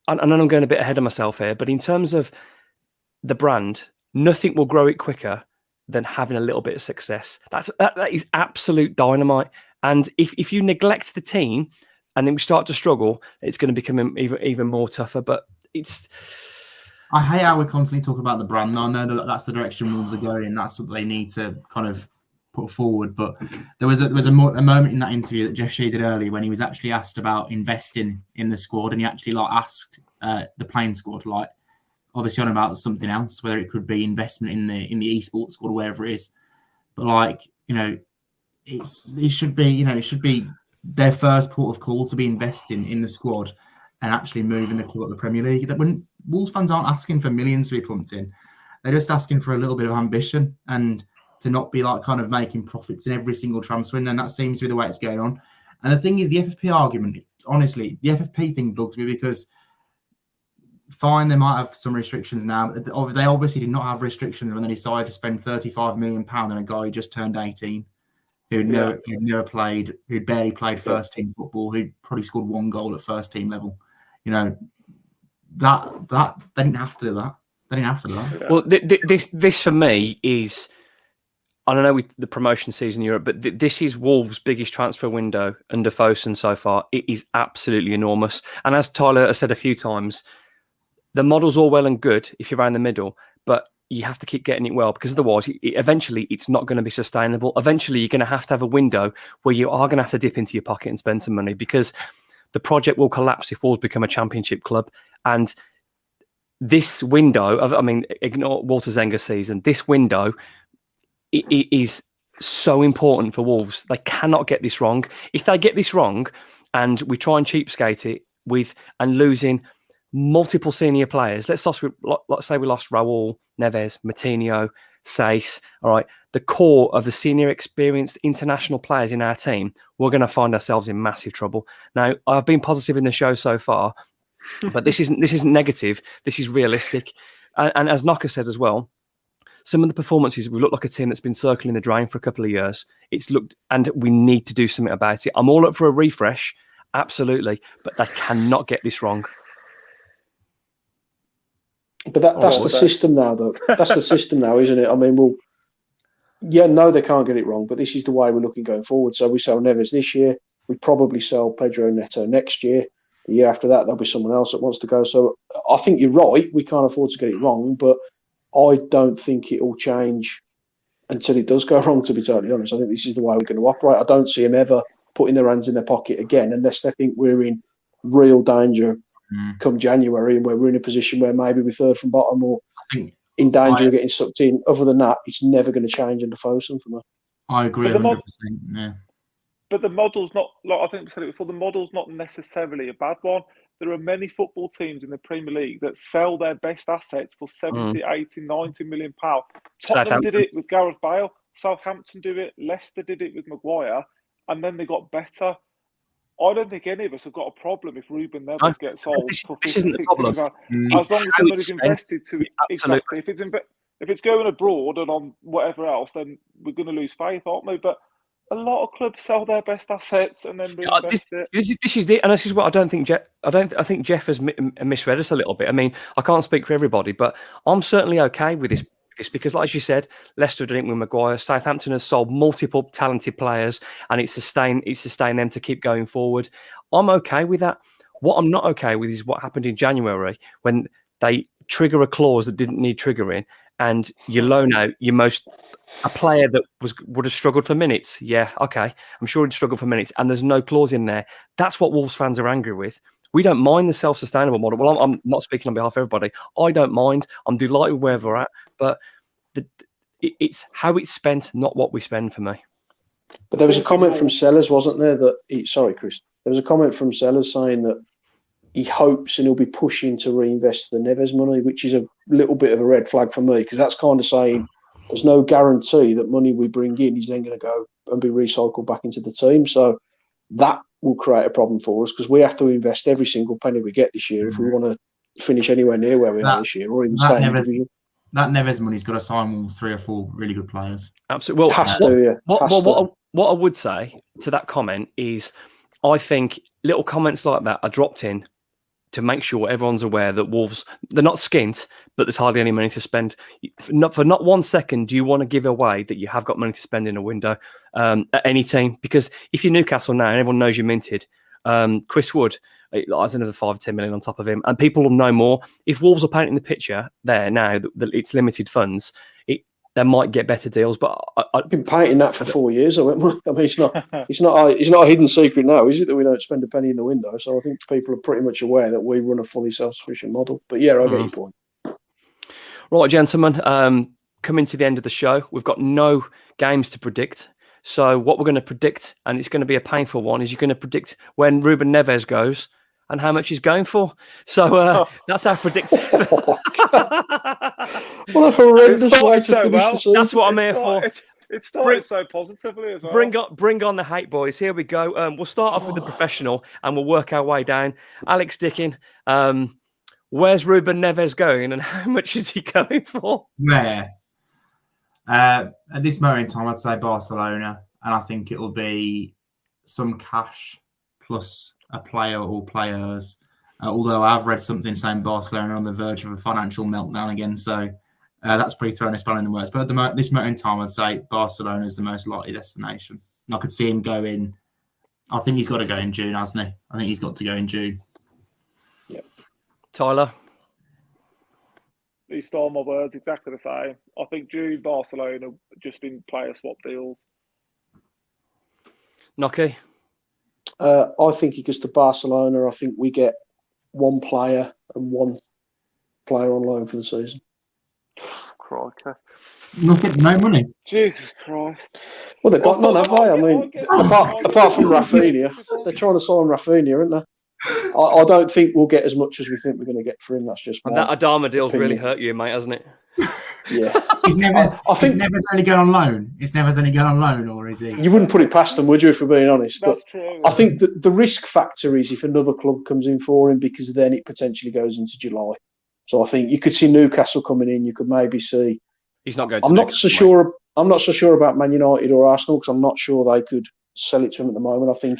I know I'm going a bit ahead of myself here, but in terms of the brand, nothing will grow it quicker than having a little bit of success. That is absolute dynamite. And if you neglect the team and then we start to struggle, it's going to become even more tougher. But I hate how we constantly talk about the brand. I know that that's the direction Wolves are going. That's what they need to kind of put forward. But there was a moment in that interview that Jeff Shee did earlier when he was actually asked about investing in the squad, and he actually asked the playing squad, obviously on about something else, whether it could be investment in the esports squad or wherever it is. But it should be their first port of call to be investing in the squad and actually moving the club up the Premier League. That when Wolves fans aren't asking for millions to be pumped in, they're just asking for a little bit of ambition and to not be kind of making profits in every single transfer. And that seems to be the way it's going on. And the thing is, the FFP argument, honestly, the FFP thing bugs me because fine, they might have some restrictions now. They obviously did not have restrictions when they decided to spend £35 million on a guy who just turned 18, who'd never played, who'd barely played first team football, who probably scored 1 goal at first team level. That they didn't have to do that. They didn't have to do that. Well, this for me is, I don't know with the promotion season in Europe, but this is Wolves' biggest transfer window under Fosun so far. It is absolutely enormous. And as Tyler has said a few times, the model's all well and good if you're around the middle, but you have to keep getting it well, because otherwise, eventually, it's not going to be sustainable. Eventually, you're going to have a window where you are going to have to dip into your pocket and spend some money, because the project will collapse if Wolves become a championship club. And this window, ignore Walter Zenga's season, this window it is so important for Wolves. They cannot get this wrong. If they get this wrong and we try and cheapskate it and losing multiple senior players, let's say we lost Raul, Neves, Matinho, Sace, all right, the core of the senior experienced international players in our team, we're going to find ourselves in massive trouble. Now, I've been positive in the show so far, but this isn't negative. This is realistic. And as Knocker said as well, some of the performances, we look like a team that's been circling the drain for a couple of years. And we need to do something about it. I'm all up for a refresh, absolutely, but they cannot get this wrong. But that's the system now, though. That's the system now, isn't it? I mean, they can't get it wrong, but this is the way we're looking going forward. So we sell Neves this year. We probably sell Pedro Neto next year. The year after that, there'll be someone else that wants to go. So I think you're right. We can't afford to get it wrong, but I don't think it will change until it does go wrong, to be totally honest. I think this is the way we're going to operate. I don't see them ever putting their hands in their pocket again unless they think we're in real danger come January and we're in a position where maybe we're third from bottom or in danger of getting sucked in. Other than that, it's never going to change under Fosun for me. I agree 100%. Yeah. But the model's not, I think we said it before, the model's not necessarily a bad one. There are many football teams in the Premier League that sell their best assets for 70, 80, 90 million pounds. Tottenham did it with Gareth Bale. Southampton did it. Leicester did it with Maguire. And then they got better. I don't think any of us have got a problem if Ruben Neves gets sold. This isn't the problem. As long as the money's invested to it. Exactly. If it's going abroad and on whatever else, then we're going to lose faith, aren't we? But a lot of clubs sell their best assets and then reinvest it. This is it, and this is what I don't think. I think Jeff has misread us a little bit. I mean, I can't speak for everybody, but I'm certainly okay with this because, like you said, Leicester did it with Maguire. Southampton has sold multiple talented players, and it's sustained them to keep going forward. I'm okay with that. What I'm not okay with is what happened in January when they trigger a clause that didn't need triggering, and you loan out a player that would have struggled for minutes. Yeah, okay, I'm sure he'd struggle for minutes, and there's no clause in there. That's what Wolves fans are angry with. we don't mind the self-sustainable model. Well, I'm not speaking on behalf of everybody. I don't mind. I'm delighted where we're at, but it's how it's spent, not what we spend for me. But there was a comment from Sellers, wasn't there? Sorry, Chris. There was a comment from Sellers saying that he hopes and he'll be pushing to reinvest the Neves money, which is a little bit of a red flag for me, because that's kind of saying there's no guarantee that money we bring in is then going to go and be recycled back into the team. So that will create a problem for us, because we have to invest every single penny we get this year if we want to finish anywhere near where we are this year, or even stay in the division. That Neves money's got to sign 3 or 4 really good players. Absolutely. Well, what I would say to that comment is, I think little comments like that are dropped in to make sure everyone's aware that Wolves, they're not skint, but there's hardly any money to spend. For not 1 second do you want to give away that you have got money to spend in a window at any team. Because if you're Newcastle now and everyone knows you're minted, Chris Wood has another 5-10 million on top of him, and people will know more. If Wolves are painting the picture there now that it's limited funds, they might get better deals. But I've been painting that for 4 years. I mean, it's not a hidden secret now, is it, that we don't spend a penny in the window? So I think people are pretty much aware that we run a fully self-sufficient model. But yeah, I get your point. Right, gentlemen, coming to the end of the show, we've got no games to predict. So what we're going to predict, and it's going to be a painful one, is you're going to predict when Ruben Neves goes and how much he's going for. So that's our prediction. What a horrendous way to finish the season. That's what I'm here for. It started so positively as well. Bring on the hate, boys. Here we go. We'll start off with the professional and we'll work our way down. Alex Dickin, where's Ruben Neves going and how much is he going for? Where? At this moment in time, I'd say Barcelona, and I think it'll be some cash plus a player or players. Although I've read something saying Barcelona are on the verge of a financial meltdown again, so that's pretty throwing a spanner in the works. But at this moment in time, I'd say Barcelona is the most likely destination. And I could see him going. I think he's got to go in June, hasn't he? I think he's got to go in June. Yep. Tyler? You stole my words, exactly the same. I think June, Barcelona, just in player swap deals. Nocky? I think he goes to Barcelona. I think we get 1 player and 1 player on loan for the season. Crikey. Nothing, no money. Jesus Christ. Well, they've got none, have they? I mean, apart from Rafinha, they're trying to sign Rafinha, aren't they? I don't think we'll get as much as we think we're going to get for him. That's just that Adama deal's really hurt you, mate, hasn't it? Yeah. Is Neves only going on loan? Is Neves only going on loan, or is he? You wouldn't put it past them, would you, if we're being honest? That's but true. I think the risk factor is if another club comes in for him, because then it potentially goes into July. So I think you could see Newcastle coming in. You could maybe see. He's not going to. I'm not so sure about Man United or Arsenal, because I'm not sure they could sell it to him at the moment. I think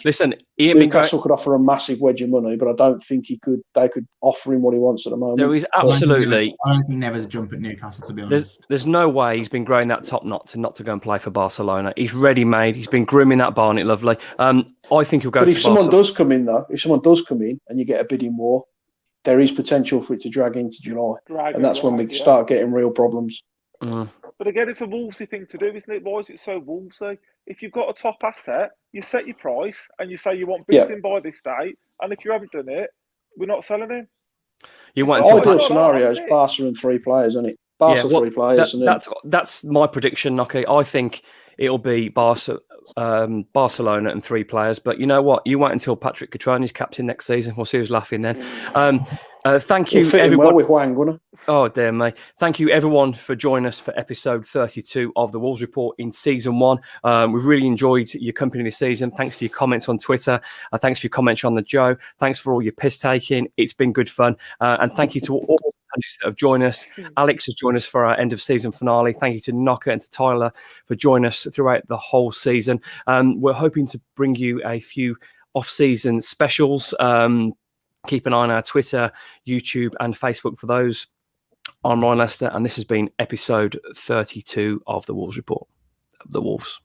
Newcastle could offer a massive wedge of money, but I don't think they could offer him what he wants at the moment. There is absolutely. I don't think Neves jump at Newcastle, to be honest. There's no way he's been growing that top knot not to go and play for Barcelona. He's ready made. He's been grooming that Barnet lovely. I think he'll go. But if someone does come in and you get a bidding war, there is potential for it to drag into July, and that's when we start getting real problems. But again, it's a Wolvesy thing to do, isn't it? Why is it so Wolvesy? If you've got a top asset, you set your price and you say you want bids in by this date, and if you haven't done it, we're not selling him. You want ideal scenario is Barca and 3 players, isn't it? Three players. That's my prediction, Nocky. I think it'll be Barcelona and 3 players. But you know what? You wait until Patrick Catroni's captain next season. We'll see who's laughing then. Thank you, everyone. Well with Wang, wouldn't it? Oh, dear me. Thank you, everyone, for joining us for episode 32 of the Wolves Report in season 1. We've really enjoyed your company this season. Thanks for your comments on Twitter. Thanks for your comments on the Joe. Thanks for all your piss taking. It's been good fun. And thank you to all the pundits that have joined us. Alex has joined us for our end of season finale. Thank you to Knocker and to Tyler for joining us throughout the whole season. We're hoping to bring you a few off-season specials. Keep an eye on our Twitter, YouTube, and Facebook for those. I'm Ryan Lester, and this has been episode 32 of the Wolves Report. The Wolves.